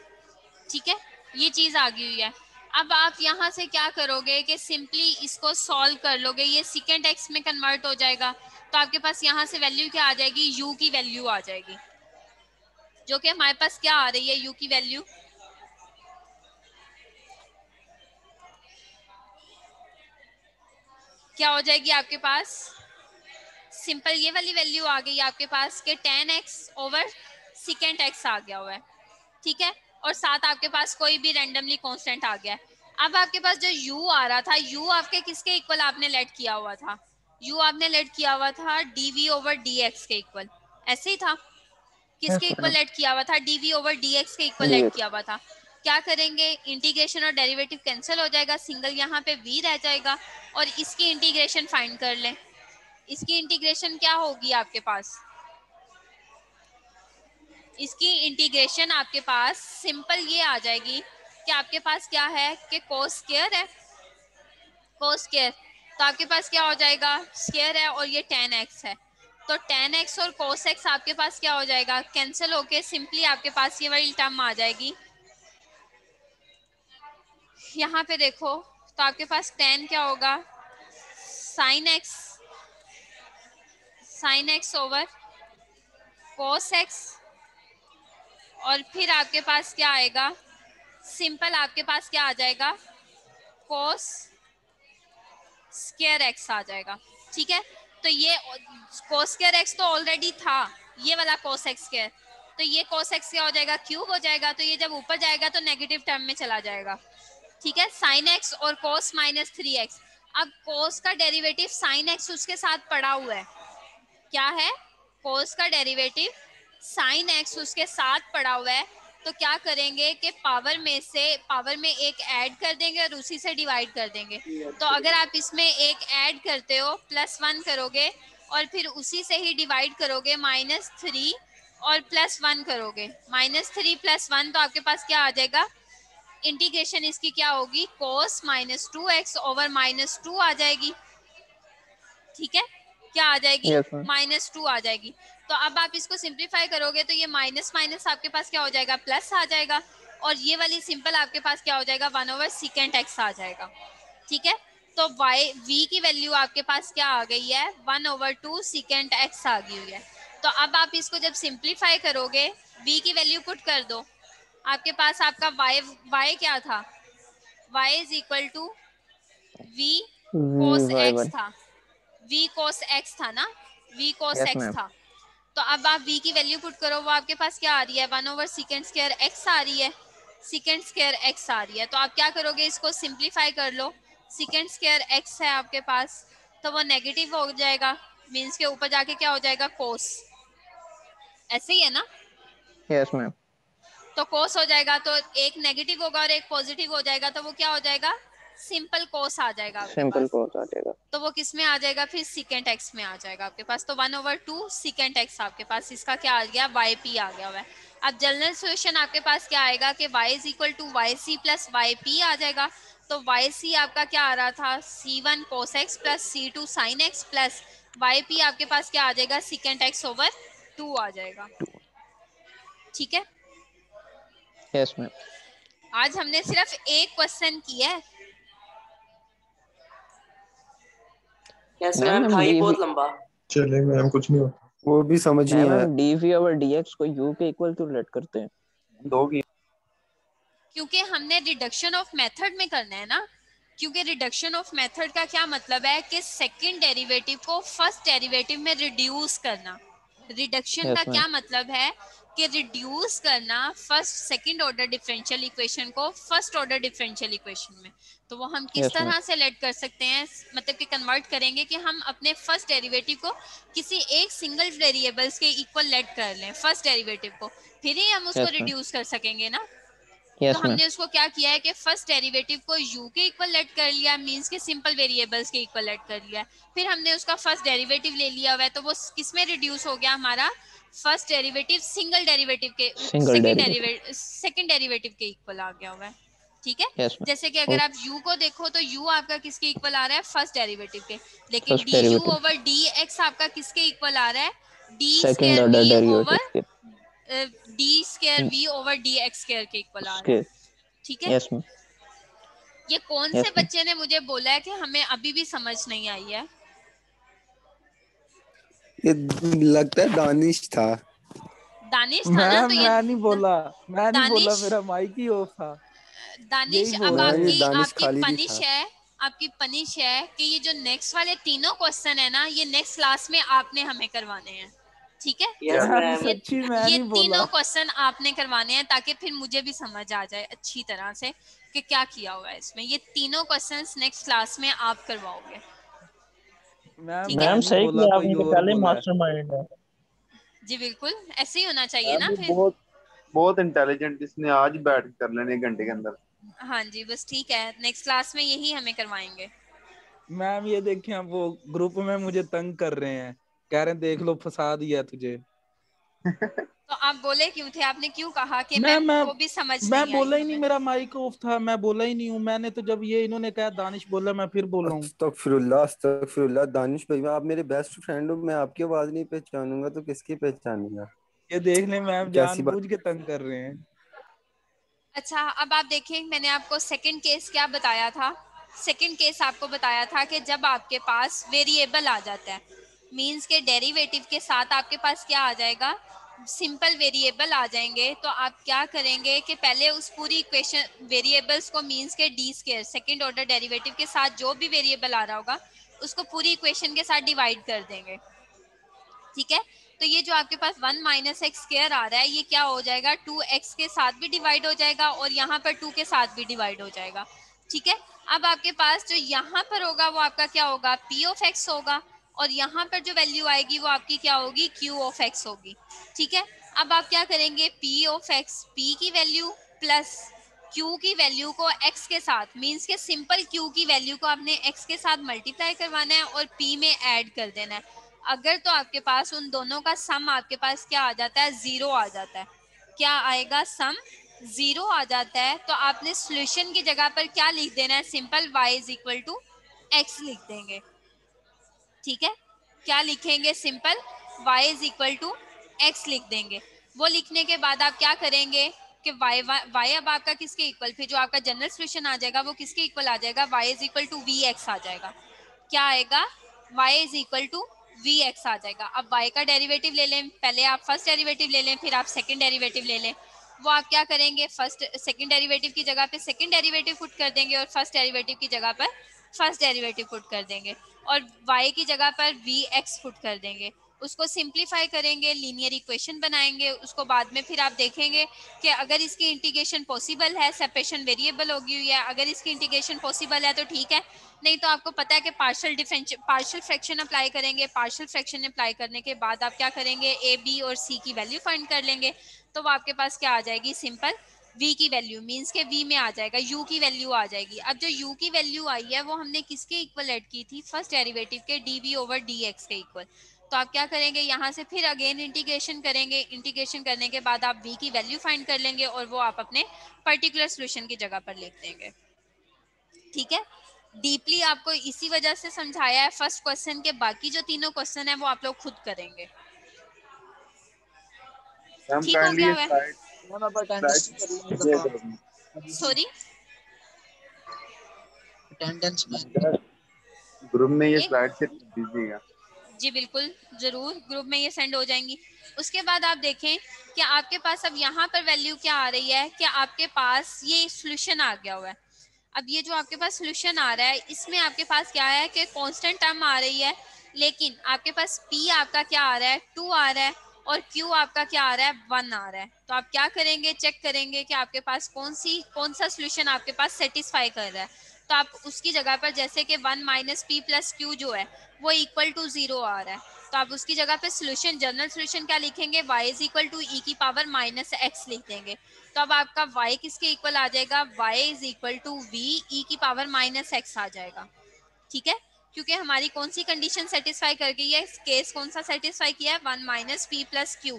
ठीक है, ये चीज आ गई हुई है। अब आप यहाँ से क्या करोगे कि सिंपली इसको सॉल्व कर लोगे, ये सेकेंड x में कन्वर्ट हो जाएगा, तो आपके पास यहाँ से वैल्यू क्या आ जाएगी, u की वैल्यू आ जाएगी, जो कि हमारे पास क्या आ रही है, u की वैल्यू क्या हो जाएगी आपके पास, सिंपल ये वाली वैल्यू आ गई आपके पास कि tan x over second x आ गया हुआ है। ठीक है, और साथ आपके पास कोई भी रैंडमली कांस्टेंट आ गया है। अब आपके पास जो u आ रहा था, u आपके किसके इक्वल आपने लेट किया हुआ था, u आपने लेट किया हुआ था dv ओवर dx के इक्वल, ऐसे ही था, किसके Yes, इक्वल ma'am. लेट किया हुआ था, dv ओवर dx के इक्वल लेट किया हुआ था। क्या करेंगे, इंटीग्रेशन और डेरिवेटिव कैंसिल हो जाएगा, सिंगल यहाँ पे v रह जाएगा, और इसकी इंटीग्रेशन फाइंड कर लें। इसकी इंटीग्रेशन क्या होगी आपके पास, इसकी इंटीग्रेशन आपके पास सिंपल ये आ जाएगी कि आपके पास क्या है कि cos स्क्वायर है, cos स्क्वायर, तो आपके पास क्या हो जाएगा, स्क्वायर है और ये tan x है, तो tan x और cos x आपके पास क्या हो जाएगा, कैंसिल होके सिंपली आपके पास ये वाली टर्म आ जाएगी। यहाँ पे देखो तो आपके पास tan क्या होगा, sin x over cos x, और फिर आपके पास क्या आएगा, सिंपल आपके पास क्या आ जाएगा, cos स्क्वायर x आ जाएगा। ठीक है, तो ये cos स्क्वायर x तो ऑलरेडी था, ये वाला cos x स्क्वायर, तो ये cos x क्या हो जाएगा, क्यूब हो जाएगा, तो ये जब ऊपर जाएगा तो नेगेटिव टर्म में चला जाएगा। ठीक है, sin x और cos माइनस 3x, अब cos का डेरिवेटिव sin x उसके साथ पड़ा हुआ है, क्या है, cos का डेरिवेटिव sin x उसके साथ पड़ा हुआ है, तो क्या करेंगे कि पावर में एक ऐड कर देंगे और उसी से डिवाइड कर देंगे। तो अगर आप इसमें एक ऐड करते हो +1 करोगे और फिर उसी से ही डिवाइड करोगे -3 और +1 करोगे, -3 +1, तो आपके पास क्या आ जाएगा, इंटीग्रेशन इसकी क्या होगी, cos -2x ओवर -2 आ जाएगी। ठीक है, क्या आ जाएगी, Yes, ma'am. -2 आ जाएगी। तो अब आप इसको सिंप्लीफाई करोगे तो ये माइनस माइनस आपके पास क्या हो जाएगा, प्लस आ जाएगा, और ये वाली सिंपल आपके पास क्या हो जाएगा, 1 ओवर सेकेंड x आ जाएगा। ठीक है, तो v की वैल्यू आपके पास क्या आ गई है 1/2 secant x आ गई हुई है। तो अब आप इसको जब सिंप्लीफाई करोगे v की वैल्यू पुट कर दो, आपके पास आपका y क्या था, y is equal to v cos x y1 था, v cos x था ना, v cos yes x ma'am. था। तो अब आप v की वैल्यू पुट करो, वो आपके पास क्या आ रही है 1/sec² x आ रही है, sec² x आ रही है। तो आप क्या करोगे, इसको सिंप्लीफाई कर लो, sec² x है आपके पास, तो वो नेगेटिव हो जाएगा, मीन्स के ऊपर जाके क्या हो जाएगा cos, ऐसे ही है ना। Yes ma'am. तो cos हो जाएगा, तो एक नेगेटिव होगा और एक पॉजिटिव हो जाएगा, तो वो क्या हो जाएगा सिंपल cos आ जाएगा आपके सिंपल पास। कोस आ जाएगा। तो वो किस में आ जाएगा फिर secant x में आ जाएगा आपके पास। तो 1/2 secant x आपके पास इसका क्या आ गया yp आ गया हुआ है। अब जनरल सोल्यूशन आपके पास क्या आएगा कि y is equal to yc plus yp आ जाएगा। तो yc आपका क्या आ रहा था c1 cos x प्लस c2 sin x plus yp आपके पास क्या आ जाएगा secant x ओवर 2 आ जाएगा। ठीक है, यस मैम। आज हमने सिर्फ एक क्वेश्चन किया है। यस मैम मैम, हम था ही डीवी बहुत लंबा। चले मैम, कुछ नहीं होता, वो भी समझ नहीं मैम आया। हम dv ओवर dx को u के इक्वल क्यों लेट करते हैं? दो की क्योंकि हमने रिडक्शन ऑफ मेथड में करना है ना। क्योंकि रिडक्शन ऑफ मेथड का क्या मतलब है कि सेकंड डेरिवेटिव को फर्स्ट डेरिवेटिव में रिड्यूस करना। रिडक्शन का यस मैम। क्या मतलब है कि रिड्यूस करना first second order differential equation को फर्स्ट ऑर्डर डिफरेंशियल इक्वेशन में। तो वो हम किस यस मैम। तरह से लेट कर सकते हैं, मतलब कि कन्वर्ट करेंगे कि हम अपने फर्स्ट डेरिवेटिव को किसी एक सिंगल वेरिएबल्स के इक्वल लेट कर लें फर्स्ट डेरिवेटिव को, फिर ही हम उसको यस मैम। रिड्यूस कर सकेंगे ना। तो यस मैम। हमने उसको क्या किया है कि फर्स्ट डेरिवेटिव को u के इक्वल लेट कर लिया, मींस के सिंपल वेरिएबल्स के इक्वल लेट कर लिया, फिर हमने उसका फर्स्ट डेरिवेटिव ले लिया हुआ है, तो वो किस में रिड्यूस हो गया हमारा फर्स्ट डेरिवेटिव सिंगल डेरिवेटिव के सिंगल डेरिवेटिव। सेकंड डेरिवेटिव के इक्वल आ गया हुआ है। ठीक है, यस मैम। जैसे कि अगर आप u को देखो तो u आपका किसके इक्वल आ रहा है फर्स्ट डेरिवेटिव के, लेकिन first du derivative over dx आपका किसके इक्वल आ रहा है d second square order v derivative over के d square v over dx square के इक्वल आ रहा उसके। है। ठीक है, यस मैम। ये कौन से यस मैम। बच्चे ने मुझे बोला है कि हमें अभी भी समझ नहीं आई है? ये लगता है दानिश था। दानिश था ना, तो ये मैं नहीं बोला, मैं नहीं बोला, दानिश मेरा माइक ही ऑफ था। दानिश यही अब बोल रहे नहीं, हैं। दानिश आपकी खालिदी पनिश था। है, आपकी पनिश है कि ये जो नेक्स्ट वाले तीनों क्वेश्चन है ना, ये नेक्स्ट क्लास में आपने हमें करवाने हैं। ठीक है, यस मैम मैम। सच्ची मैं ये नहीं बोला। तीनों क्वेश्चन आपने करवाने हैं ताकि फिर मुझे भी समझ आ जाए अच्छी तरह से कि क्या किया हुआ है इसमें। ये तीनों क्वेश्चंस नेक्स्ट क्लास में आप करवाओगे। मैम ठीक है, मैं मैम नहीं सही बोला, किया कोई आपने कि और पहले बोला है। मास्टरमाइंड है। जी बिल्कुल ऐसे ही होना चाहिए ना अभी फिर। बहुत बहुत इंटेलिजेंट, इसने आज बैठ कर लेने एक घंटे के अंदर। हाँ जी, बस ठीक है, नेक्स्ट क्लास में यही हमें करवाएंगे। मैम ये देखें, अब वो ग्रुप में मुझे तंग कर रहे हैं, कह रहे हैं देख लो फंसा दिया तुझे। तो आप बोले क्यों थे, आपने क्यों कहा कि मैं मैम को भी समझ मैं नहीं आई बोला ही नहीं, हमें? मेरा माइक ऑफ था, मैं बोला ही नहीं हूँ। मैंने तो जब ये इन्होंने कहा दानिश बोला, मैं फिर बोला हूँ। अस्तगफिरुल्लाह अस्तगफिरुल्लाह, दानिश भाई आप मेरे बेस्ट फ्रेंड हो, मैं आपकी आवाज नहीं पहचानूंगा तो किसकी पहचानूंगा? ये देख ले मैम कैसी बात। जानबूझ के तंग कर रहे हैं। अच्छा, अब आप देखें, मैंने आपको सेकंड केस क्या बताया था। सेकंड केस आपको बताया था कि जब आपके पास वेरिएबल आ जाता है, मींस के डेरिवेटिव के साथ आपके पास क्या आ जाएगा, सिंपल वेरिएबल आ जाएंगे, तो आप क्या करेंगे कि पहले उस पूरी इक्वेशन वेरिएबल्स को मींस के d square second order derivative के साथ जो भी वेरिएबल आ रहा होगा उसको पूरी इक्वेशन के साथ डिवाइड कर देंगे। ठीक है, तो ये जो आपके पास 1 माइनस एक्स स्क्वायर आ रहा है, ये क्या हो जाएगा 2x के साथ भी डिवाइड हो जाएगा और यहाँ पर 2 के साथ भी डिवाइड हो जाएगा। ठीक है, अब आपके पास जो यहाँ पर होगा वो आपका क्या होगा p ऑफ x होगा, और यहाँ पर जो वैल्यू आएगी वो आपकी क्या होगी q ऑफ x होगी। ठीक है, अब आप क्या करेंगे p ऑफ x, p की वैल्यू प्लस q की वैल्यू को x के साथ, मींस के सिंपल q की वैल्यू को आपने x के साथ मल्टीप्लाई करवाना है और p में ऐड कर देना है। अगर तो आपके पास उन दोनों का सम आपके पास क्या आ जाता है, 0 आ जाता है। क्या आएगा, सम 0 आ जाता है, तो आपने सॉल्यूशन की जगह पर क्या लिख देना है, simple y is equal to x लिख देंगे। ठीक है, क्या लिखेंगे, simple y is equal to x लिख देंगे। वो लिखने के बाद आप क्या करेंगे कि कि y अब आपका किसके इक्वल, फिर जो आपका जनरल सोल्यूशन आ जाएगा वो किसके इक्वल आ जाएगा, y is equal to v x आ जाएगा। क्या आएगा, y is equal to v x आ जाएगा। अब y का डेरिवेटिव ले लें, पहले आप फर्स्ट डेरिवेटिव ले लें, फिर आप सेकंड डेरिवेटिव ले लें। वो आप क्या करेंगे, फर्स्ट सेकंड डेरिवेटिव की जगह पे सेकंड डेरिवेटिव पुट कर देंगे और फर्स्ट डेरिवेटिव की जगह पर फर्स्ट डेरिवेटिव पुट कर देंगे और y की जगह पर वी एक्स पुट कर देंगे। उसको सिंप्लीफाई करेंगे, लीनियर इक्वेशन बनाएंगे। उसको बाद में फिर आप देखेंगे कि अगर इसकी इंटीग्रेशन पॉसिबल है, सेपरेशन वेरिएबल होगी हुई है, अगर इसकी इंटीग्रेशन पॉसिबल है तो ठीक है, नहीं तो आपको पता है कि पार्शियल फ्रैक्शन अप्लाई करेंगे। पार्शियल फ्रैक्शन अप्लाई करने के बाद आप क्या करेंगे, ए बी और सी की वैल्यू फाइंड कर लेंगे। तो वो आपके पास क्या आ जाएगी, सिंपल v की वैल्यू, मींस के v में आ जाएगा, u की वैल्यू आ जाएगी। अब जो u की वैल्यू आई है वो हमने किसके इक्वल ऐड की थी, फर्स्ट डेरिवेटिव के dv ओवर dx के इक्वल। तो आप क्या करेंगे, यहाँ से फिर अगेन इंटीग्रेशन करेंगे। इंटीग्रेशन करने के बाद आप v की वैल्यू फाइंड कर लेंगे और वो आप अपने पर्टिकुलर सोल्यूशन की जगह पर लिख देंगे। ठीक है, डीपली आपको इसी वजह से समझाया है फर्स्ट क्वेश्चन के, बाकी जो तीनों क्वेश्चन है वो आप लोग खुद करेंगे। हम ठीक हो काइंडली गया ये हुआ है, स्लाइड मैम अब अटेंडेंस सॉरी अटेंडेंस में ग्रुप में ये एक स्लाइड से दीजिएगा। जी बिल्कुल, जरूर ग्रुप में ये सेंड हो जाएंगी। उसके बाद आप देखें कि आपके पास अब यहाँ पर वैल्यू क्या आ रही है, कि आपके पास ये सॉल्यूशन आ गया हुआ है। अब ये जो आपके पास सॉल्यूशन आ रहा है इसमें आपके पास क्या है कि कांस्टेंट टर्म आ रही है, लेकिन आपके पास p आपका क्या आ रहा है, 2 आ रहा है और q आपका क्या आ रहा है, 1 आ रहा है। तो आप क्या करेंगे, चेक करेंगे कि आपके पास कौन सा सॉल्यूशन आपके पास सेटिस्फाई कर रहा है। तो आप उसकी जगह पर जैसे कि 1 माइनस पी प्लस क्यू जो है वो इक्वल टू 0 आ रहा है, तो आप उसकी जगह पे सॉल्यूशन, जनरल सॉल्यूशन क्या लिखेंगे, y is equal to e की पावर माइनस एक्स लिख देंगे। तो अब आपका y किसके इक्वल आ जाएगा, y is equal to v e की पावर माइनस एक्स आ जाएगा। ठीक है, क्योंकि हमारी कौन सी कंडीशन सेटिस्फाई कर गई है, केस कौन सा सेटिस्फाई किया है, 1 माइनस पी प्लस क्यू।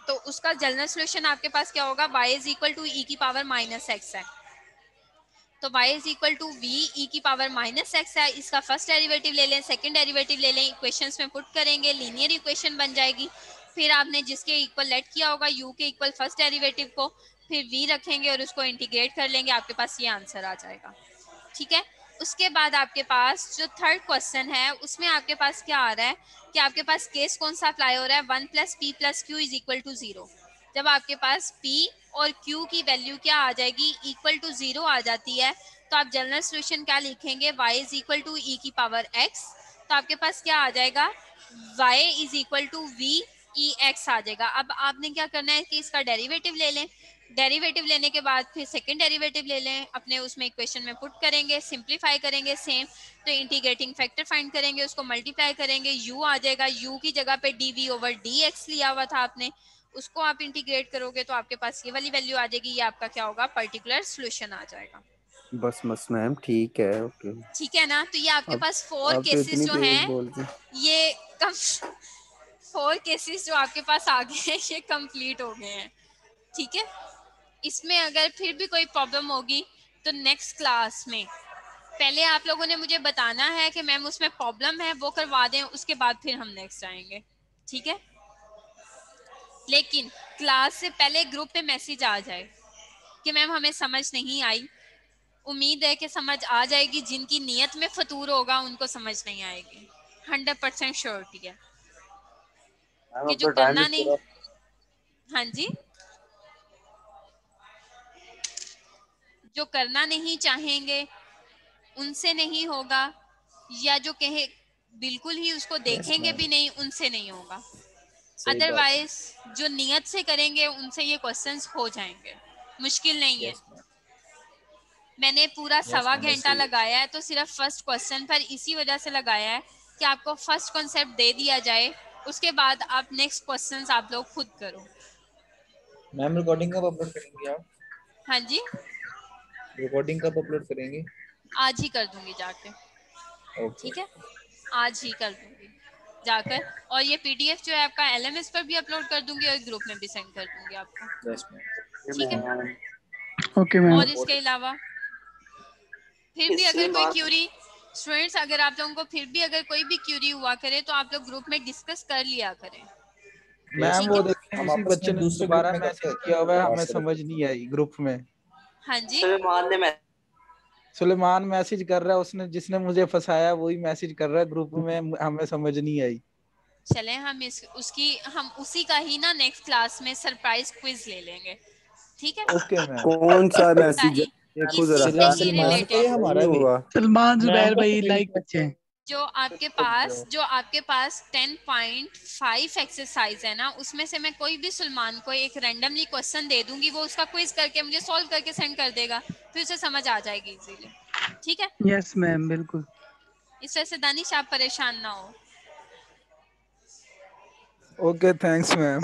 तो उसका जनरल सॉल्यूशन आपके पास क्या होगा, y is equal to e की पावर माइनस एक्स है। तो y is equal to v e की पावर माइनस एक्स है। इसका फर्स्ट डेरिवेटिव ले लें, सेकंड डेरिवेटिव ले लें, इक्वेशंस में पुट करेंगे, लीनियर इक्वेशन बन जाएगी। फिर आपने जिसके इक्वल लेट किया होगा u के इक्वल फर्स्ट डेरिवेटिव को, फिर v रखेंगे और उसको इंटीग्रेट कर लेंगे, आपके पास ये आंसर आ जाएगा। ठीक है, उसके बाद आपके पास जो थर्ड क्वेश्चन है उसमें आपके पास क्या आ रहा है कि आपके पास केस कौन सा अप्लाई हो रहा है, 1 plus p plus q is equal to 0। जब आपके पास p और q की वैल्यू क्या आ जाएगी, इक्वल टू 0 आ जाती है, तो आप जनरल सॉल्यूशन क्या लिखेंगे, y is equal to e की पावर x। तो आपके पास क्या आ जाएगा, y is equal to v e x आ जाएगा। अब आपने क्या करना है कि इसका डेरिवेटिव ले लें, डेरिवेटिव लेने के बाद फिर सेकंड डेरिवेटिव ले लें, अपने उसमें इक्वेशन में पुट करेंगे, सिंप्लीफाई करेंगे सेम, तो इंटीग्रेटिंग फैक्टर फाइंड करेंगे, उसको मल्टीप्लाई करेंगे, u आ जाएगा, u की जगह पे dv ओवर dx लिया हुआ था आपने, उसको आप इंटीग्रेट करोगे तो आपके पास ये वाली वैल्यू आ जाएगी। ये आपका क्या होगा, पर्टिकुलर सॉल्यूशन आ जाएगा। बस मैम ठीक है, ओके। ठीक है ना, तो ये आपके अब पास 4 आप तो केसेस इतनी जो तेज हैं, बोलती। ये 4 केसेस जो आपके पास आ गए हैं ये कंप्लीट हो गए हैं। ठीक है, इसमें अगर फिर भी कोई प्रॉब्लम होगी तो नेक्स्ट क्लास में पहले आप लोगों ने मुझे बताना है कि मैम उसमें प्रॉब्लम है, वो करवा दें, उसके बाद फिर हम नेक्स्ट आएंगे। ठीक है, लेकिन क्लास से पहले ग्रुप पे मैसेज आ जाए कि मैम हमें समझ नहीं आई। उम्मीद है कि समझ आ जाएगी, जिनकी नीयत में फतूर होगा उनको समझ नहीं आएगी, 100% श्योरिटी है मैम कि जो अपना टाइम करना भी नहीं। पूरा। हाँ जी, जो करना नहीं चाहेंगे उनसे नहीं होगा, या जो कहे बिल्कुल ही उसको यस देखेंगे मैम, भी नहीं, उनसे नहीं होगा। सही बात है। अदरवाइज जो नियत से करेंगे उनसे ये क्वेश्चंस हो जाएंगे, मुश्किल नहीं है। यस मैम, मैंने पूरा यस सवा मैम, घंटा ऐसे ही है। लगाया है तो सिर्फ फर्स्ट क्वेश्चन पर इसी वजह से लगाया है कि आपको फर्स्ट कॉन्सेप्ट दे दिया जाए, उसके बाद आप नेक्स्ट क्वेश्चंस आप लोग खुद करो। मैम रिकॉर्डिंग कब अपलोड करेंगे आप? हाँ जी, रिकॉर्डिंग कब अपलोड करेंगे? आज ही कर दूंगी जाके। ओके। ठीक है, आज ही कर दूंगी जाकर, और ये पीडीएफ जो है आपका एलएमएस पर भी अपलोड कर दूंगी और ग्रुप में भी सेंड कर दूंगी आपको। Yes ma'am. ठीक है, ओके मैम। और इसके अलावा फिर भी अगर इसमें कोई मार्क क्यूरी, स्टूडेंट्स अगर आप लोगों को फिर भी अगर कोई भी क्यूरी हुआ करे तो आप लोग ग्रुप में डिस्कस कर लिया करें। मैम ठीक वो है देखिए हम उसी आपस बच्चे में ने दूसरे ग्रुप दोबारा में करते मैसेज हैं किया हुआ है, हमें व्हाट्सएप समझ पे। नहीं आई ग्रुप में। हाँ जी सलमान ने सुलेमान मैसेज कर रहा है, उसने जिसने मुझे फंसाया वही मैसेज कर रहा है ग्रुप में, हमें समझ नहीं आई। चलें हम उसी का ही ना नेक्स्ट क्लास में सरप्राइज क्विज ले लेंगे, ठीक है? Okay ma'am. कौन सा मैसेज है? देखो इसी जरा से ही सलमान का रिलेटेड या हमारा नहीं भी? होगा। सलमान जुबैर भाई लाइक बच्चे हैं। जो आपके पास 10.5 एक्सरसाइज है ना, उसमें से मैं कोई भी सलमान को एक रैंडमली क्वेश्चन दे दूंगी, वो उसका क्विज करके मुझे सॉल्व करके सेंड कर देगा, फिर उसे समझ आ जाएगी इजीली, ठीक है? यस मैम बिल्कुल। इस वजह से दानिश आप परेशान ना हो, ओके थैंक्स मैम।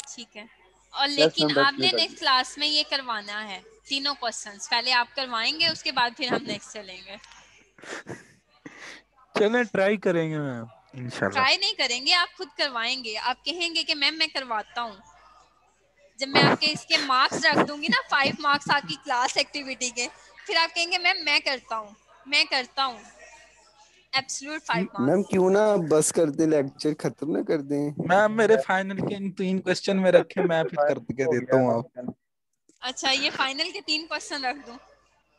ठीक है? और यस लेकिन मैम, बस आपने क्लियर कर नेक्स्ट क्लास में ये करवाना है, तीनों क्वेश्चंस पहले आप करवाएंगे, उसके बाद फिर हम नेक्स्ट चलेंगे। चलें ट्राई करेंगे मैम इंशाल्लाह। ट्राई नहीं करेंगे, आप खुद करवाएंगे, आप कहेंगे कि मैम मैं करवाता हूँ। जब मैं आपके इसके मार्क्स रख दूंगी ना, 5 मार्क्स आपकी क्लास एक्टिविटी के, फिर आप कहेंगे मैम मैं करता हूँ एब्सोल्यूट 5 मैम मार्क्स। क्यों ना बस कर दे, लेक्चर खत्म ना कर दें। मैम मेरे फाइनल के इन 3 क्वेश्चन में रखे, मैं फिर करके देता हूँ आप। अच्छा, ये फाइनल के 3 क्वेश्चन रख दूं?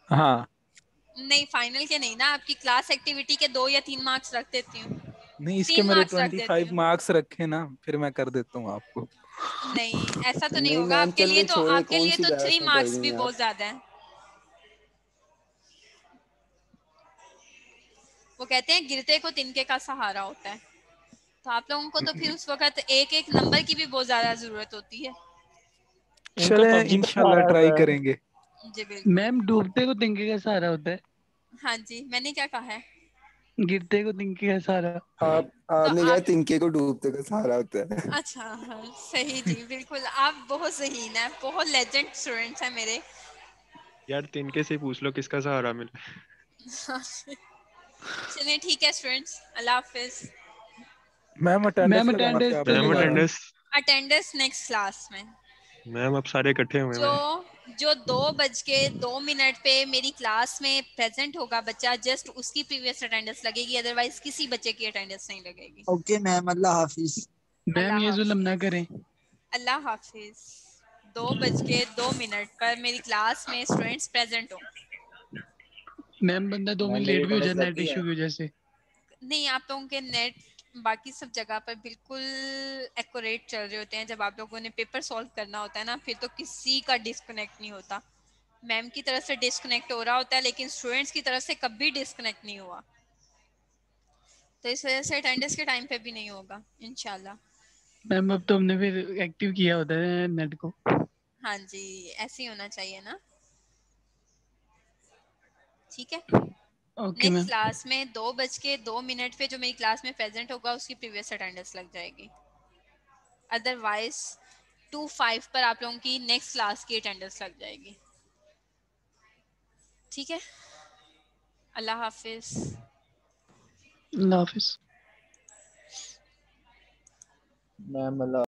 हाँ नहीं, फाइनल के नहीं ना, आपकी क्लास एक्टिविटी के 2 या 3 मार्क्स रख देती हूँ, नहीं, इसके 3 मेरे मार्क्स रख देती 25 हूँ। मार्क्स रखे ना, फिर मैं कर देता हूँ आपको। नहीं, ऐसा तो नहीं नहीं होगा, मैम चले छोड़े, आपके कौन लिए सी तो बहस 3 में पड़ मार्क्स गई भी हैं आप। बहुत ज्यादा है। वो कहते हैं गिरते को तिनके का सहारा होता है, तो आप लोगों को तो फिर उस वक्त एक एक नंबर की भी बहुत ज्यादा जरूरत होती है। चले इंशाल्लाह ट्राई करेंगे। जी बिल्कुल। मैम डूबते को तिनके का सहारा होता है, हाँ जी, मैंने क्या कहा है? गिरते को तिनके का सहारा। तो आपने कहा आप तिनके को डूबते का सहारा होता है। अच्छा, हाँ, सही जी बिल्कुल, आप बहुत सही ना, बहुत लेजेंड स्टूडेंट्स हैं मेरे। यार तिनके से ही पूछ लो किसका सहारा मिला। चलिए ठीक है स्टूडेंट्स, अल्लाह हाफिज। मैम अटेंडेंस मैम लगाना अटेंडेंस क्या आप तो मैम लोग? लगा दो। अटेंडेंस। अटेंडेंस नेक्स्ट क्लास में मैम अब सारे इकट्ठे हुए जो हैं। जो 2:02 पे मेरी क्लास में प्रेजेंट होगा बच्चा, जस्ट उसकी प्रीवियस अटेंडेंस लगेगी, अदरवाइज किसी बच्चे की अटेंडेंस नहीं लगेगी। ओके मैम, अल्लाह हाफिज। मैम अल्लाह ये जुल्म हाफिज। ना करें। अल्लाह हाफिज। 2:02 पर मेरी क्लास में स्टूडेंट्स प्रेजेंट हो। मैम बंदा 2 मैम मिनट मेरी लेट भी हो अटेंडेंस जाए लग नेट गई है। इशू की वजह से। नहीं, आप लोगों के नेट बाकी सब जगह पर बिल्कुल एक्यूरेट चल रहे होते हैं, जब आप लोगों ने पेपर सॉल्व करना होता है ना, फिर तो किसी का डिस्कनेक्ट नहीं होता। मैम की तरफ से डिस्कनेक्ट हो रहा होता है, लेकिन स्टूडेंट्स की तरफ से कभी डिस्कनेक्ट नहीं हुआ, तो इस वजह से अटेंडेंस के टाइम पे भी नहीं होगा इंशाल्लाह। मैम अब तो हमने फिर एक्टिव किया होता है नेट को। हाँ जी, ऐसे ही होना चाहिए ना, ठीक है? Okay next ma'am. क्लास में 2:02 पे जो मेरी क्लास में प्रेजेंट होगा, उसकी प्रीवियस अटेंडेंस लग जाएगी, अदरवाइज 2:05 पर आप लोगों की नेक्स्ट क्लास की अटेंडेंस लग जाएगी, ठीक है? अल्लाह हाफिज। अल्लाह हाफिज। मैम अल्लाह